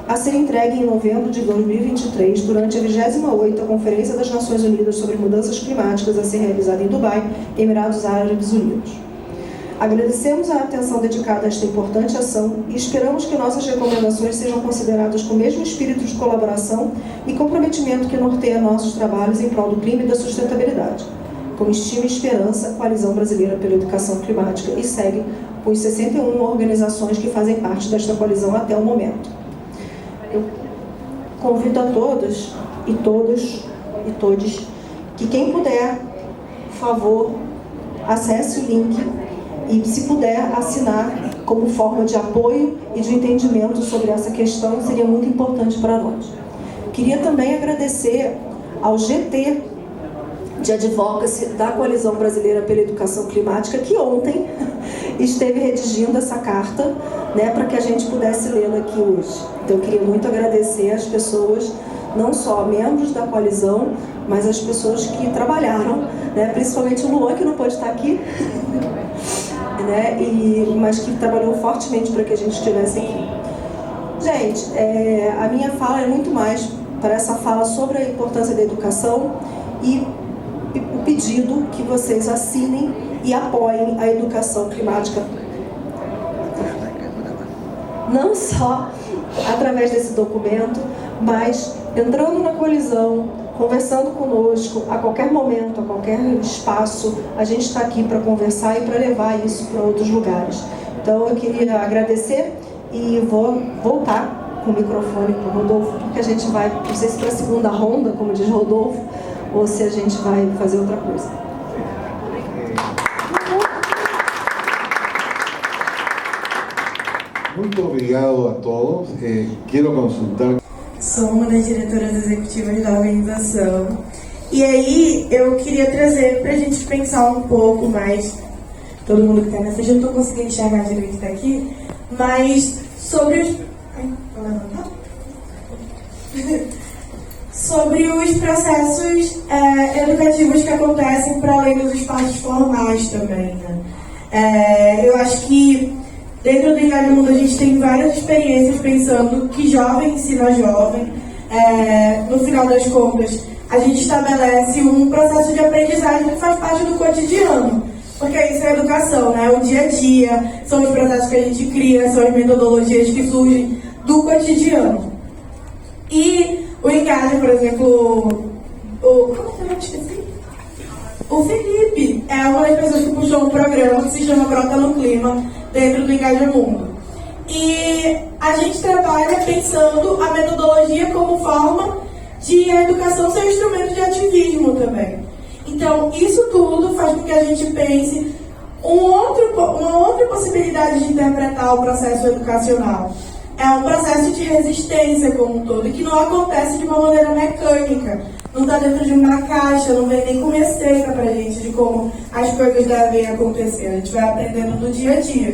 a ser entregue em novembro de 2023, durante a 28ª Conferência das Nações Unidas sobre Mudanças Climáticas, a ser realizada em Dubai, Emirados Árabes Unidos. Agradecemos a atenção dedicada a esta importante ação e esperamos que nossas recomendações sejam consideradas com o mesmo espírito de colaboração e comprometimento que norteia nossos trabalhos em prol do clima e da sustentabilidade. Com estima e esperança, a Coalizão Brasileira pela Educação Climática, e segue com as 61 organizações que fazem parte desta coalizão até o momento. Eu convido a todas e todos e todes que quem puder, por favor, acesse o link e, se puder, assinar como forma de apoio e de entendimento sobre essa questão, seria muito importante para nós. Queria também agradecer ao GT de Advocacy da Coalizão Brasileira pela Educação Climática, que ontem esteve redigindo essa carta, né, para que a gente pudesse lê-la aqui hoje. Então, eu queria muito agradecer às pessoas, não só membros da coalizão, mas as pessoas que trabalharam, né, principalmente o Luan, que não pode estar aqui, né, mas que trabalhou fortemente para que a gente estivesse aqui. Gente, a minha fala é muito mais para essa fala sobre a importância da educação e o pedido que vocês assinem e apoiem a educação climática, não só através desse documento, mas entrando na coalizão, conversando conosco, a qualquer momento, a qualquer espaço, a gente está aqui para conversar e para levar isso para outros lugares. Então, eu queria agradecer e vou voltar com o microfone para o Rodolfo, porque a gente vai, não sei se para a segunda ronda, como diz Rodolfo, ou se a gente vai fazer outra coisa. Muito obrigado a todos. Quero consultar. Sou uma das diretoras executivas da organização. E aí, eu queria trazer pra gente pensar um pouco mais, todo mundo que tá nessa, eu não tô conseguindo enxergar direito daqui, mas sobre os... vou levantar? Sobre os processos educativos que acontecem para além dos espaços formais também, né? Eu acho que dentro do Engaje Mundo a gente tem várias experiências pensando que jovem ensina jovem. No final das contas, a gente estabelece um processo de aprendizagem que faz parte do cotidiano, porque isso é educação, né? O dia a dia, são os processos que a gente cria, são as metodologias que surgem do cotidiano. E o Engaje, por exemplo, como que eu esqueci? O Felipe é uma das pessoas que puxou um programa que se chama Brota no Clima, dentro do Engaje Mundo. E a gente trabalha pensando a metodologia como forma de a educação ser um instrumento de ativismo também. Então, isso tudo faz com que a gente pense uma outra possibilidade de interpretar o processo educacional. É um processo de resistência como um todo, e que não acontece de uma maneira mecânica. Não está dentro de uma caixa, não vem nem com receita pra gente de como as coisas devem acontecer. A gente vai aprendendo no dia a dia.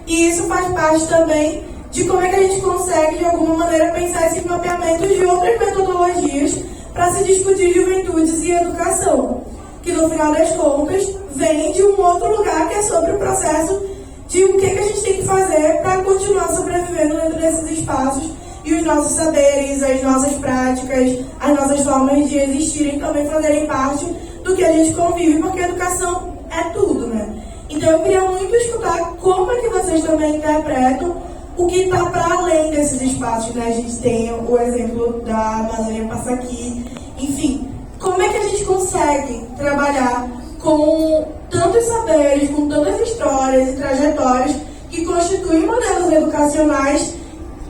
E isso faz parte também de como é que a gente consegue, de alguma maneira, pensar esses mapeamentos de outras metodologias para se discutir juventudes e educação. Que, no final das contas, vem de um outro lugar que é sobre o processo de o que a gente tem que fazer para continuar sobrevivendo dentro desses espaços e os nossos saberes, as nossas práticas, as nossas formas de existirem também fazerem parte do que a gente convive, porque a educação é tudo, né? Então eu queria muito escutar como é que vocês também interpretam o que está para além desses espaços, né? A gente tem o exemplo da Amazônia Passa Aqui, enfim, como é que a gente consegue trabalhar com tantos saberes, com tantas histórias e trajetórias que constituem modelos educacionais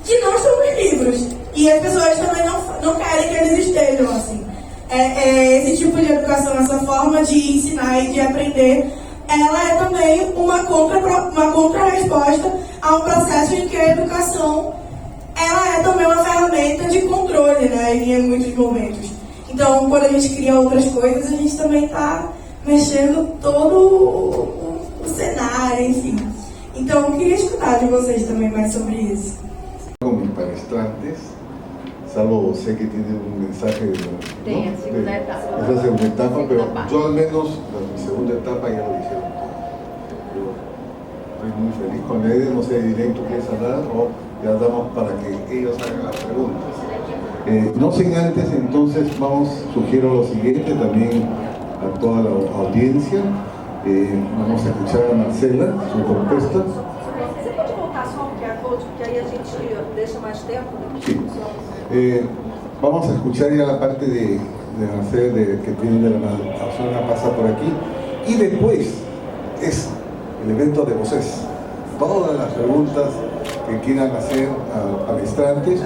que não estão nos livros. E as pessoas também não querem que eles estejam assim. Esse tipo de educação, essa forma de ensinar e de aprender, ela é também uma contra-resposta a um processo em que a educação ela é também uma ferramenta de controle, né, em muitos momentos. Então, quando a gente cria outras coisas, a gente também está mexendo todo o cenário, enfim. Então, eu queria escutar de vocês também mais sobre isso. Con mis palestrantes, salvo sé que tienen un mensaje de Tem a segunda etapa. Esa segunda etapa, pero Segunda parte. yo al menos la segunda etapa ya lo dijeron todo. Yo estoy muy feliz con ellos, no sé, directo quieres hablar o ya damos para que ellos hagan las preguntas. No sin antes, entonces sugiero lo siguiente también a toda la audiencia. Vamos a escuchar a Marcela, su propuesta. Você pode voltar só o QR Code, porque aí a gente deixa mais tempo, né? Sí. Vamos a escuchar ya la parte de Marcela que tiene de la Amazônia Passa por aquí. Y después es el evento de voces. Todas las preguntas que quieran hacer a palestrantes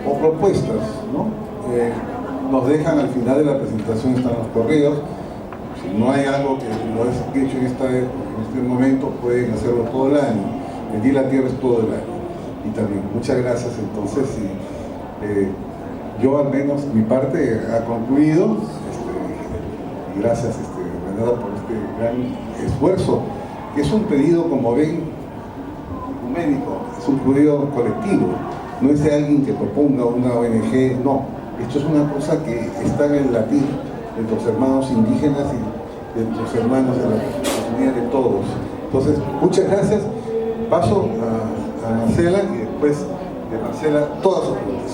o propuestas, ¿no? Nos dejan al final de la presentación, están los correos. Si no hay algo que lo es hecho en este momento, pueden hacerlo todo el año. Medir la tierra es todo el año. Y también, muchas gracias. Entonces, yo al menos mi parte ha concluido. Y gracias, Renata, por este gran esfuerzo, que es un pedido, como ven, ecuménico, es un pedido colectivo. No es de alguien que proponga una ONG, no. Esto es una cosa que está en el latir de los hermanos indígenas y de los hermanos de la comunidad de todos. Entonces, muchas gracias. Paso a Marcela y después de Marcela todas sus preguntas.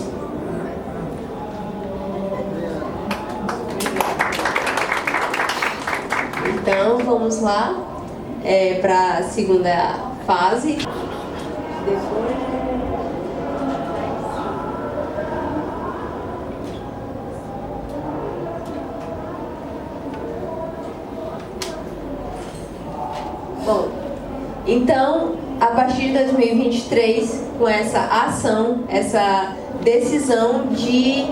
Então, vamos lá para a segunda fase. Bom, então, a partir de 2023, com essa ação, essa decisão de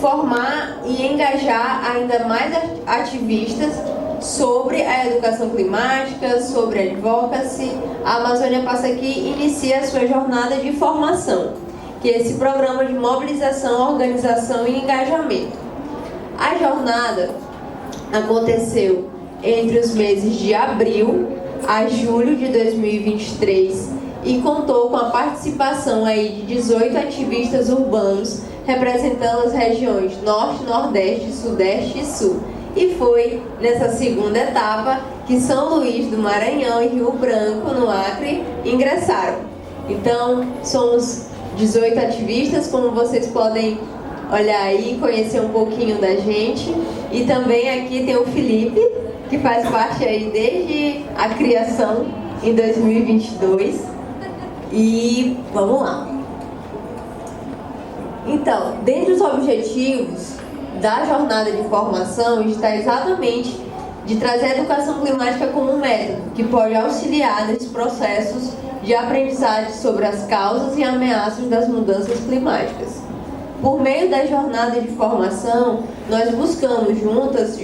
formar e engajar ainda mais ativistas sobre a educação climática, sobre a advocacy. A Amazônia Passa Aqui inicia a sua jornada de formação, que é esse programa de mobilização, organização e engajamento. A jornada aconteceu entre os meses de abril a julho de 2023 e contou com a participação aí de 18 ativistas urbanos representando as regiões Norte, Nordeste, Sudeste e Sul. E foi nessa segunda etapa que São Luís do Maranhão e Rio Branco, no Acre, ingressaram. Então, somos 18 ativistas, como vocês podem olhar aí, conhecer um pouquinho da gente. E também aqui tem o Felipe, que faz parte aí desde a criação em 2022. E vamos lá. Então, dentre os objetivos da jornada de formação está exatamente de trazer a educação climática como um método que pode auxiliar nesses processos de aprendizagem sobre as causas e ameaças das mudanças climáticas. Por meio da jornada de formação, nós buscamos juntos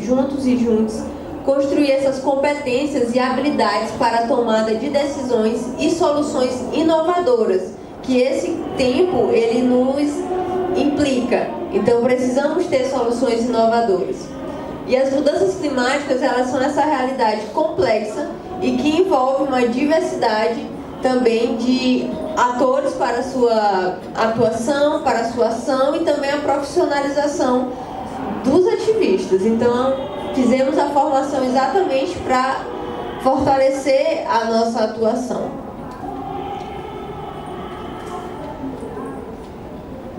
e juntos, construir essas competências e habilidades para a tomada de decisões e soluções inovadoras, que esse tempo ele nos implica. Então precisamos ter soluções inovadoras. E as mudanças climáticas, elas são essa realidade complexa e que envolve uma diversidade também de atores para a sua atuação, para a sua ação e também a profissionalização dos ativistas. Então, fizemos a formação exatamente para fortalecer a nossa atuação.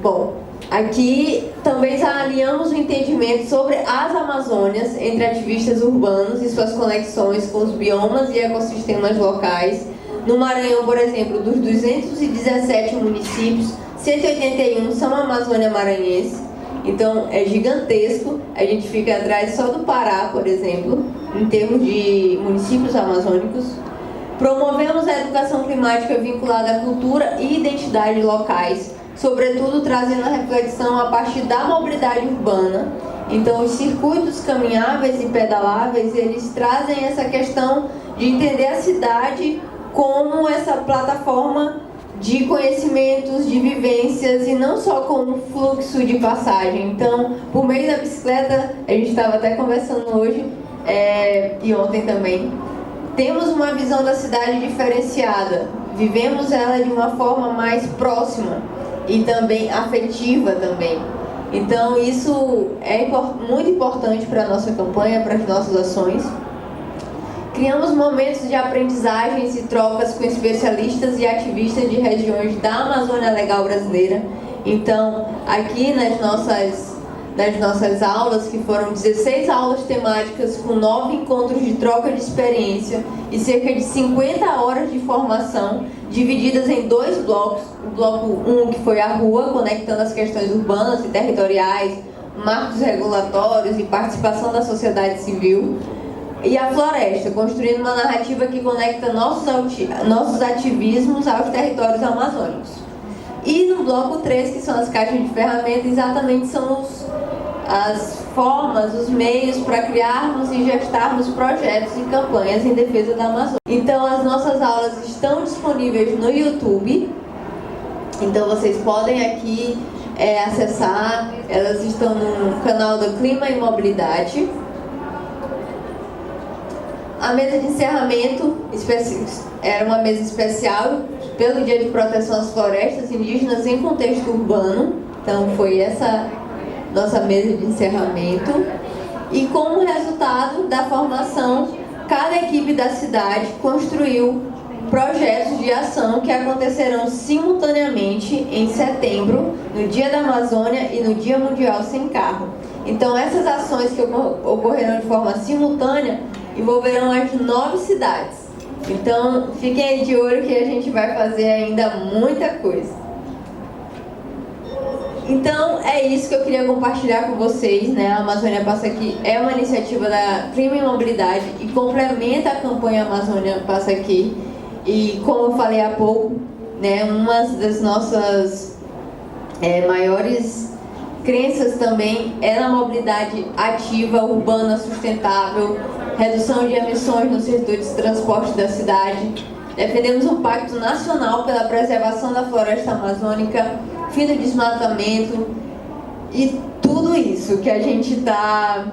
Bom, aqui também alinhamos o entendimento sobre as Amazônias entre ativistas urbanos e suas conexões com os biomas e ecossistemas locais. No Maranhão, por exemplo, dos 217 municípios, 181 são Amazônia Maranhense. Então é gigantesco, a gente fica atrás só do Pará, por exemplo, em termos de municípios amazônicos. Promovemos a educação climática vinculada à cultura e identidade locais, sobretudo trazendo a reflexão a partir da mobilidade urbana. Então os circuitos caminháveis e pedaláveis, eles trazem essa questão de entender a cidade como essa plataforma de conhecimentos, de vivências e não só como fluxo de passagem. Então, por meio da bicicleta, a gente estava até conversando hoje e ontem também, temos uma visão da cidade diferenciada, vivemos ela de uma forma mais próxima e também afetiva também. Então isso é muito importante para a nossa campanha, para as nossas ações. Criamos momentos de aprendizagens e trocas com especialistas e ativistas de regiões da Amazônia Legal Brasileira. Então, aqui nas nossas aulas, que foram 16 aulas temáticas com 9 encontros de troca de experiência e cerca de 50 horas de formação, divididas em 2 blocos. O bloco 1, que foi a rua, conectando as questões urbanas e territoriais, marcos regulatórios e participação da sociedade civil. E a floresta, construindo uma narrativa que conecta nossos ativismos aos territórios amazônicos. E no bloco 3, que são as caixas de ferramentas, exatamente são as formas, os meios para criarmos e gestarmos projetos e campanhas em defesa da Amazônia. Então as nossas aulas estão disponíveis no YouTube, então vocês podem aqui acessar, elas estão no canal do Clima e Mobilidade. A mesa de encerramento era uma mesa especial pelo Dia de Proteção às Florestas Indígenas em Contexto Urbano. Então foi essa nossa mesa de encerramento. E como resultado da formação, cada equipe da cidade construiu projetos de ação que acontecerão simultaneamente em setembro, no Dia da Amazônia e no Dia Mundial Sem Carro. Então essas ações que ocorrerão de forma simultânea envolverão as 9 cidades. Então, fiquem aí de olho que a gente vai fazer ainda muita coisa. Então, é isso que eu queria compartilhar com vocês, né? A Amazônia Passa Aqui é uma iniciativa da Clima e Mobilidade e complementa a campanha Amazônia Passa Aqui. E, como eu falei há pouco, né, uma das nossas maiores crenças também é na mobilidade ativa, urbana, sustentável, redução de emissões no setor de transporte da cidade. Defendemos um pacto nacional pela preservação da floresta amazônica, fim do desmatamento e tudo isso que a gente está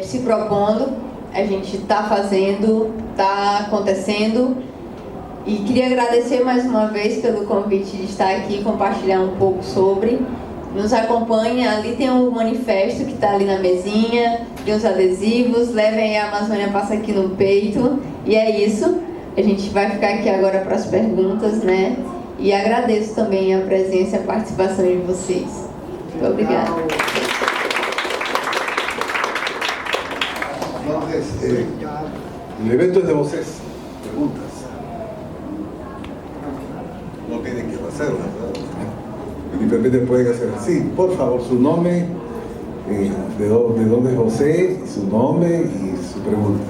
se propondo, a gente está fazendo, está acontecendo. E queria agradecer mais uma vez pelo convite de estar aqui e compartilhar um pouco sobre. Nos acompanhe, ali tem um manifesto que está ali na mesinha, tem os adesivos, levem a Amazônia Passa Aqui no peito. E é isso, a gente vai ficar aqui agora para as perguntas, né? E agradeço também a presença e a participação de vocês. Muito obrigada. Entonces, el evento es de voces, preguntas. No tienen que hacerlas, ¿verdad? De repente pueden hacer así. Por favor, su nombre, de dónde es José, su nombre y su pregunta.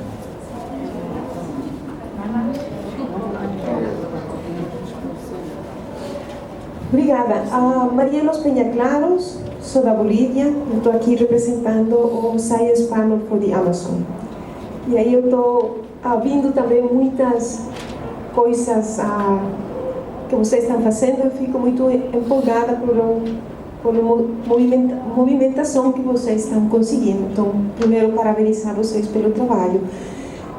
Obrigada. Maria Los Peña Claros, sou da Bolívia, estou aqui representando o Science Panel for the Amazon. E aí eu estou ouvindo também muitas coisas que vocês estão fazendo. Eu fico muito empolgada por movimentação que vocês estão conseguindo. Então, primeiro, parabenizar vocês pelo trabalho.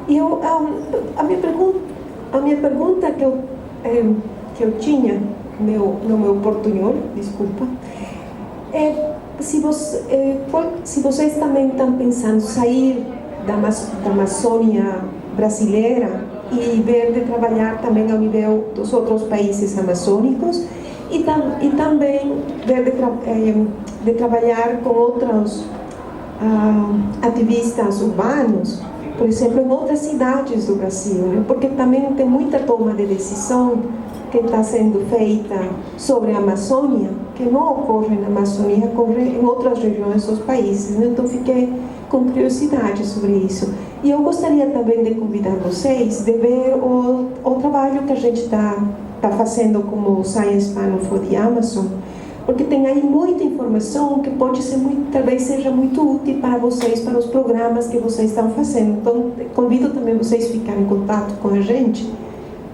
E a minha pergunta que eu tinha no meu portunhol, desculpa, se vocês também estão pensando sair da Amazônia brasileira e ver de trabalhar também ao nível dos outros países amazônicos e também ver de trabalhar com outros ativistas urbanos, por exemplo, em outras cidades do Brasil, né? Porque também tem muita toma de decisão que está sendo feita sobre a Amazônia, que não ocorre na Amazônia, ocorre em outras regiões dos países, né? Então fiquei com curiosidade sobre isso. E eu gostaria também de convidar vocês de ver o trabalho que a gente está fazendo como Science Panel for the Amazon, porque tem aí muita informação que pode ser talvez seja muito útil para vocês, para os programas que vocês estão fazendo. Então, convido também vocês a ficarem em contato com a gente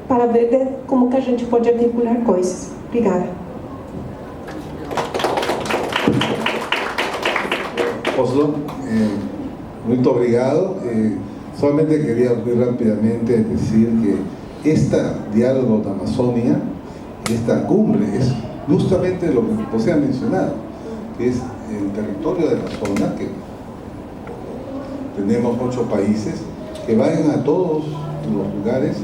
para ver como que a gente pode articular coisas. Obrigada. Oslo, muito obrigado. Solamente quería muy rápidamente decir que este diálogo de Amazonia, esta cumbre, es justamente lo que José ha mencionado, que es el territorio de la zona, que tenemos 8 países que vayan a todos los lugares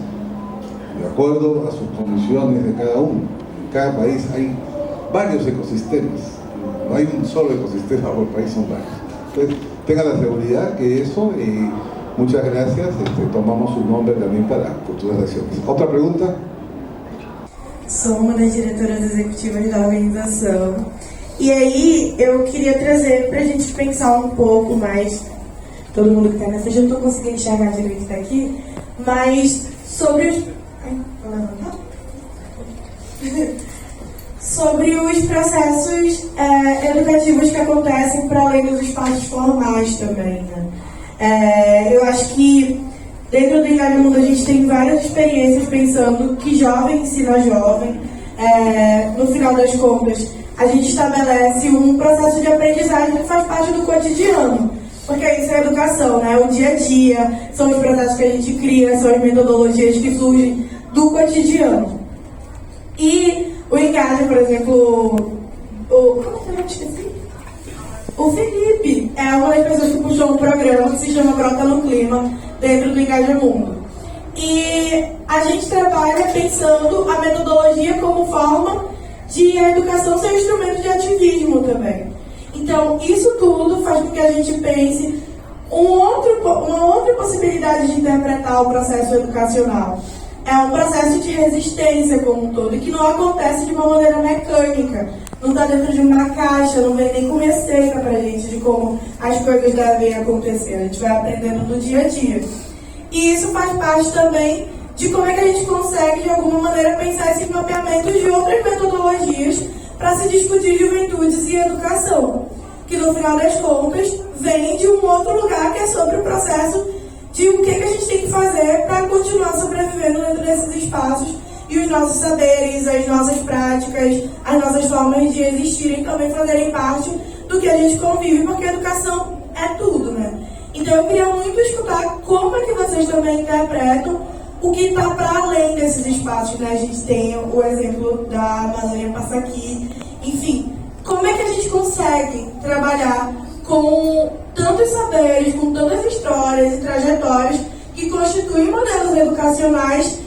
de acuerdo a sus condiciones de cada uno. En cada país hay varios ecosistemas, no hay un solo ecosistema por país, son varios. Entonces, tengan la seguridad que eso, muchas gracias, tomamos su nombre también para futuras acciones. ¿Otra pregunta? Sou uma das diretoras executivas da organização. E aí, eu queria trazer para a gente pensar um pouco mais, todo mundo que está nessa, eu não estou conseguindo enxergar direito que está aqui, mas sobre os... sobre os processos educativos que acontecem para além dos espaços formais também, né? Eu acho que dentro do Engaje Mundo a gente tem várias experiências pensando que jovem ensina jovem. No final das contas, a gente estabelece um processo de aprendizagem que faz parte do cotidiano, porque isso é educação, né? O dia a dia, são os processos que a gente cria, são as metodologias que surgem do cotidiano. E o Engaje, por exemplo, como é que eu esqueci? O Felipe é uma das pessoas que puxou um programa que se chama Brota no Clima, dentro do Engaje Mundo. E a gente trabalha pensando a metodologia como forma de a educação ser um instrumento de ativismo também. Então, isso tudo faz com que a gente pense uma outra possibilidade de interpretar o processo educacional. É um processo de resistência como um todo, e que não acontece de uma maneira mecânica. Não está dentro de uma caixa, não vem nem com receita para a gente de como as coisas devem acontecer. A gente vai aprendendo no dia a dia. E isso faz parte também de como é que a gente consegue, de alguma maneira, pensar esse mapeamento de outras metodologias para se discutir juventudes e educação, que no final das contas vem de um outro lugar, que é sobre o processo de o que a gente tem que fazer para continuar sobrevivendo dentro desses espaços e os nossos saberes, as nossas práticas, as nossas formas de existirem também fazerem parte do que a gente convive, porque a educação é tudo, né? Então eu queria muito escutar como é que vocês também interpretam o que está para além desses espaços, né? A gente tem o exemplo da Amazônia Passa Aqui, enfim, como é que a gente consegue trabalhar com tantos saberes, com tantas histórias e trajetórias que constituem modelos educacionais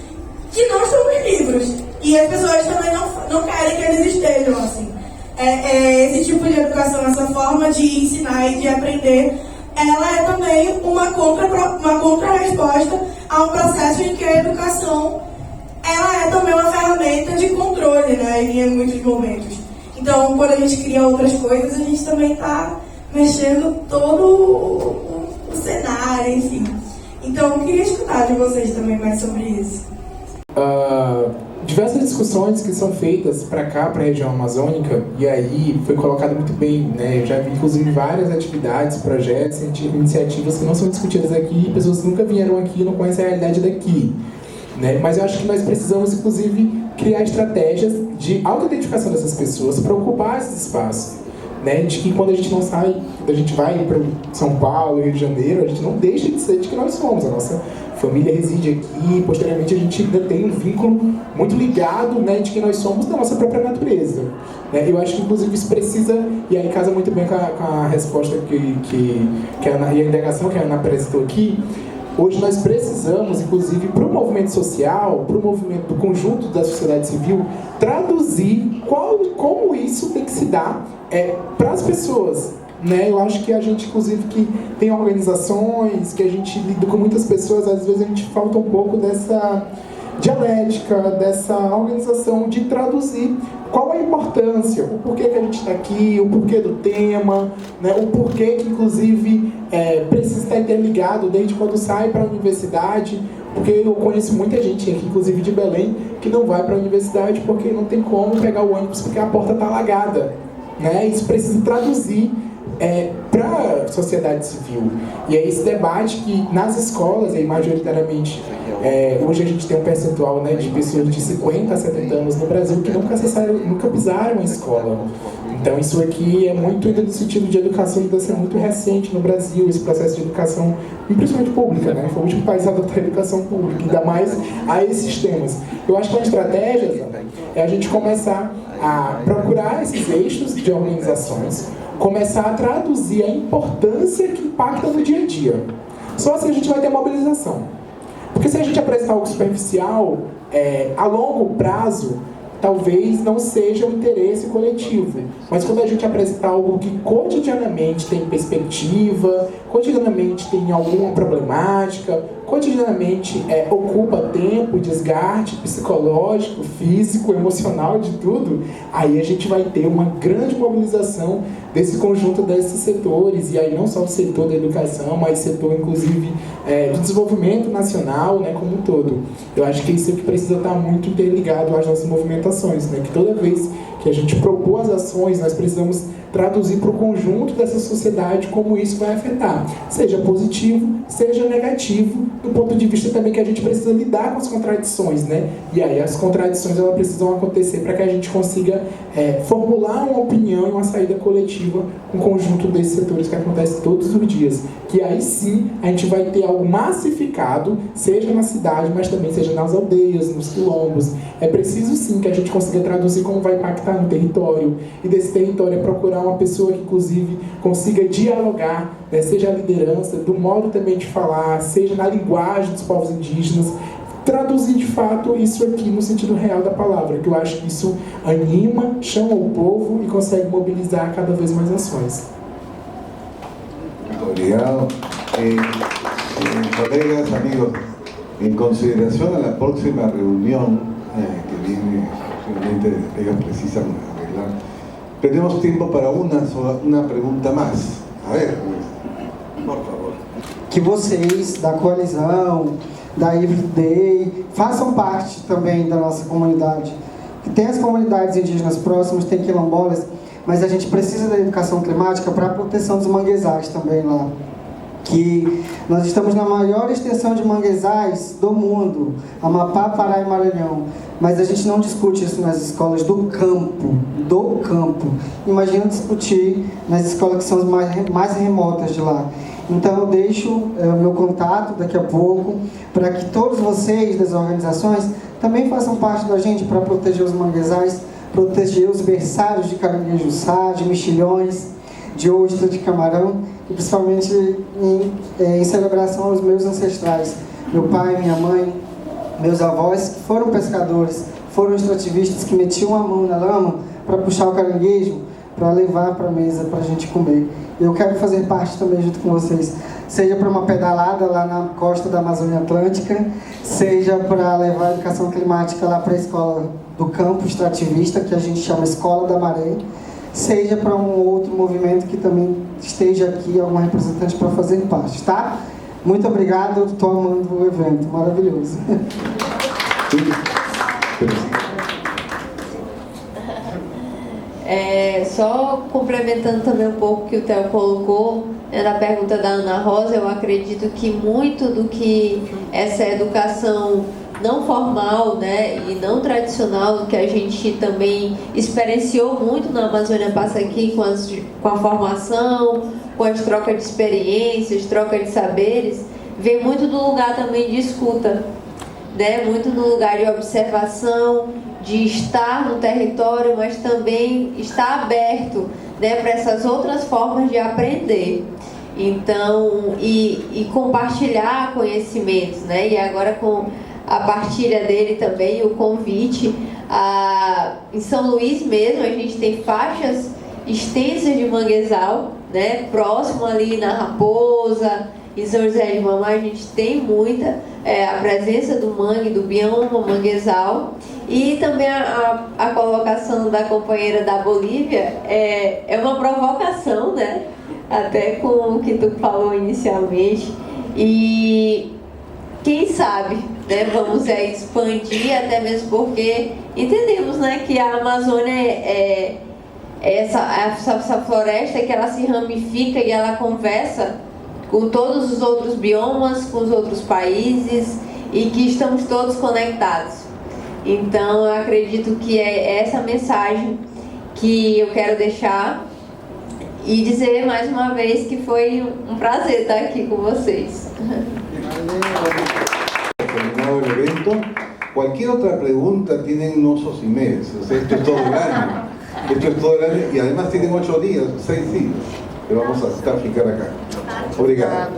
que não estão nos livros, e as pessoas também não querem que eles estejam, assim. Esse tipo de educação, essa forma de ensinar e de aprender, ela é também uma contra-resposta a um processo em que a educação ela é também uma ferramenta de controle, né, em muitos momentos. Então, quando a gente cria outras coisas, a gente também está mexendo todo o cenário, enfim. Então, eu queria escutar de vocês também mais sobre isso. Diversas discussões que são feitas para cá, para a região amazônica, e aí foi colocado muito bem, né? Eu já vi inclusive várias atividades, projetos, iniciativas que não são discutidas aqui, pessoas que nunca vieram aqui e não conhecem a realidade daqui, né? Mas eu acho que nós precisamos inclusive criar estratégias de autoidentificação dessas pessoas para ocupar esses espaços, né? De que quando a gente não sai, quando a gente vai para São Paulo, Rio de Janeiro, a gente não deixa de ser de que nós somos, a nossa família reside aqui, posteriormente a gente ainda tem um vínculo muito ligado, né, de quem nós somos da nossa própria natureza, né? Eu acho que inclusive isso precisa, e aí casa muito bem com a resposta e a indagação que a Ana apresentou aqui. Hoje nós precisamos, inclusive, para o movimento social, para o movimento do conjunto da sociedade civil, traduzir como isso tem que se dar para as pessoas, né? Eu acho que a gente, inclusive, que tem organizações, que a gente lida com muitas pessoas, às vezes a gente falta um pouco dessa dialética, dessa organização de traduzir qual é a importância, o porquê que a gente está aqui, o porquê do tema, né? O porquê que, inclusive, precisa estar interligado desde quando sai para a universidade, porque eu conheço muita gente aqui, inclusive de Belém, que não vai para a universidade porque não tem como pegar o ônibus porque a porta está alagada, né? Isso precisa traduzir para a sociedade civil. E é esse debate que nas escolas, majoritariamente, hoje a gente tem um percentual, né, de pessoas de 50 a 70 anos no Brasil que nunca pisaram em escola. Então isso aqui é muito ainda no sentido de educação, ainda ser muito recente no Brasil, esse processo de educação, principalmente pública, né? Foi o último país a adotar a educação pública, ainda mais a esses temas. Eu acho que uma estratégia é a gente começar a procurar esses eixos de organizações, começar a traduzir a importância que impacta no dia a dia. Só assim a gente vai ter mobilização. Porque se a gente apresentar algo superficial, a longo prazo, talvez não seja um interesse coletivo. Mas quando a gente apresentar algo que cotidianamente tem perspectiva, cotidianamente tem alguma problemática, cotidianamente ocupa tempo, desgaste psicológico, físico, emocional, de tudo, aí a gente vai ter uma grande mobilização desse conjunto desses setores, e aí não só o setor da educação, mas o setor, inclusive, do desenvolvimento nacional, né, como um todo. Eu acho que isso é que precisa estar muito interligado às nossas movimentações, né, que toda vez que a gente propor as ações, nós precisamos traduzir para o conjunto dessa sociedade como isso vai afetar, seja positivo, seja negativo, do ponto de vista também que a gente precisa lidar com as contradições, né? E aí as contradições elas precisam acontecer para que a gente consiga formular uma opinião e uma saída coletiva com o conjunto desses setores que acontece todos os dias, que aí sim a gente vai ter algo massificado, seja na cidade, mas também seja nas aldeias, nos quilombos. É preciso sim que a gente consiga traduzir como vai impactar no território, e desse território procurar uma pessoa que inclusive consiga dialogar, né, seja a liderança, do modo também de falar, seja na linguagem dos povos indígenas, traduzir de fato isso aqui no sentido real da palavra, que eu acho que isso anima, chama o povo e consegue mobilizar cada vez mais ações. Obrigado. Colegas, amigos, en consideración a la próxima reunión que viene, posiblemente ellos precisan arreglar, tenemos tiempo para una pregunta más. A ver, por favor. Que vocês da coalizão, da Everyday, façam parte também da nossa comunidade. Tem as comunidades indígenas próximas, tem quilombolas, mas a gente precisa da educação climática para a proteção dos manguezais também lá. Que nós estamos na maior extensão de manguezais do mundo, Amapá, Pará e Maranhão, mas a gente não discute isso nas escolas do campo. Imagina discutir nas escolas que são as mais remotas de lá. Então eu deixo o meu contato daqui a pouco, para que todos vocês das organizações também façam parte da gente para proteger os manguezais, proteger os berçários de caranguejo-sá, de mexilhões, de ostra, de camarão, e principalmente em celebração aos meus ancestrais. Meu pai, minha mãe, meus avós foram pescadores, foram extrativistas que metiam a mão na lama para puxar o caranguejo, para levar para a mesa para a gente comer. Eu quero fazer parte também junto com vocês, seja para uma pedalada lá na costa da Amazônia Atlântica, seja para levar a educação climática lá para a escola do campo extrativista, que a gente chama Escola da Maré, seja para um outro movimento que também esteja aqui, algum representante para fazer parte, tá? Muito obrigado, estou amando o evento, maravilhoso. Só complementando também um pouco o que o Theo colocou, na pergunta da Ana Rosa, eu acredito que muito do que essa educação não formal, né, e não tradicional, que a gente também experienciou muito na Amazônia Passa Aqui com a formação, com as trocas de experiências, troca de saberes, vem muito do lugar também de escuta, né, muito no lugar de observação, de estar no território, mas também estar aberto, né, para essas outras formas de aprender. Então, e compartilhar conhecimentos, né, e agora com a partilha dele também, o convite. Em São Luís mesmo, a gente tem faixas extensas de manguezal, né? Próximo ali na Raposa, em São José de Mamãe, a gente tem muita a presença do mangue, do bioma manguezal. E também a colocação da companheira da Bolívia é uma provocação, né? Até com o que tu falou inicialmente. E quem sabe, né, vamos expandir, até mesmo porque entendemos, né, que a Amazônia essa floresta que ela se ramifica e ela conversa com todos os outros biomas, com os outros países, e que estamos todos conectados. Então eu acredito que é essa mensagem que eu quero deixar, e dizer mais uma vez que foi um prazer estar aqui com vocês. Terminado el evento, cualquier otra pregunta tienen nuestros emails. O sea, esto es todo el año. Esto es todo el año y además tienen 8 días, 6 días que vamos a ficar acá. Obrigado.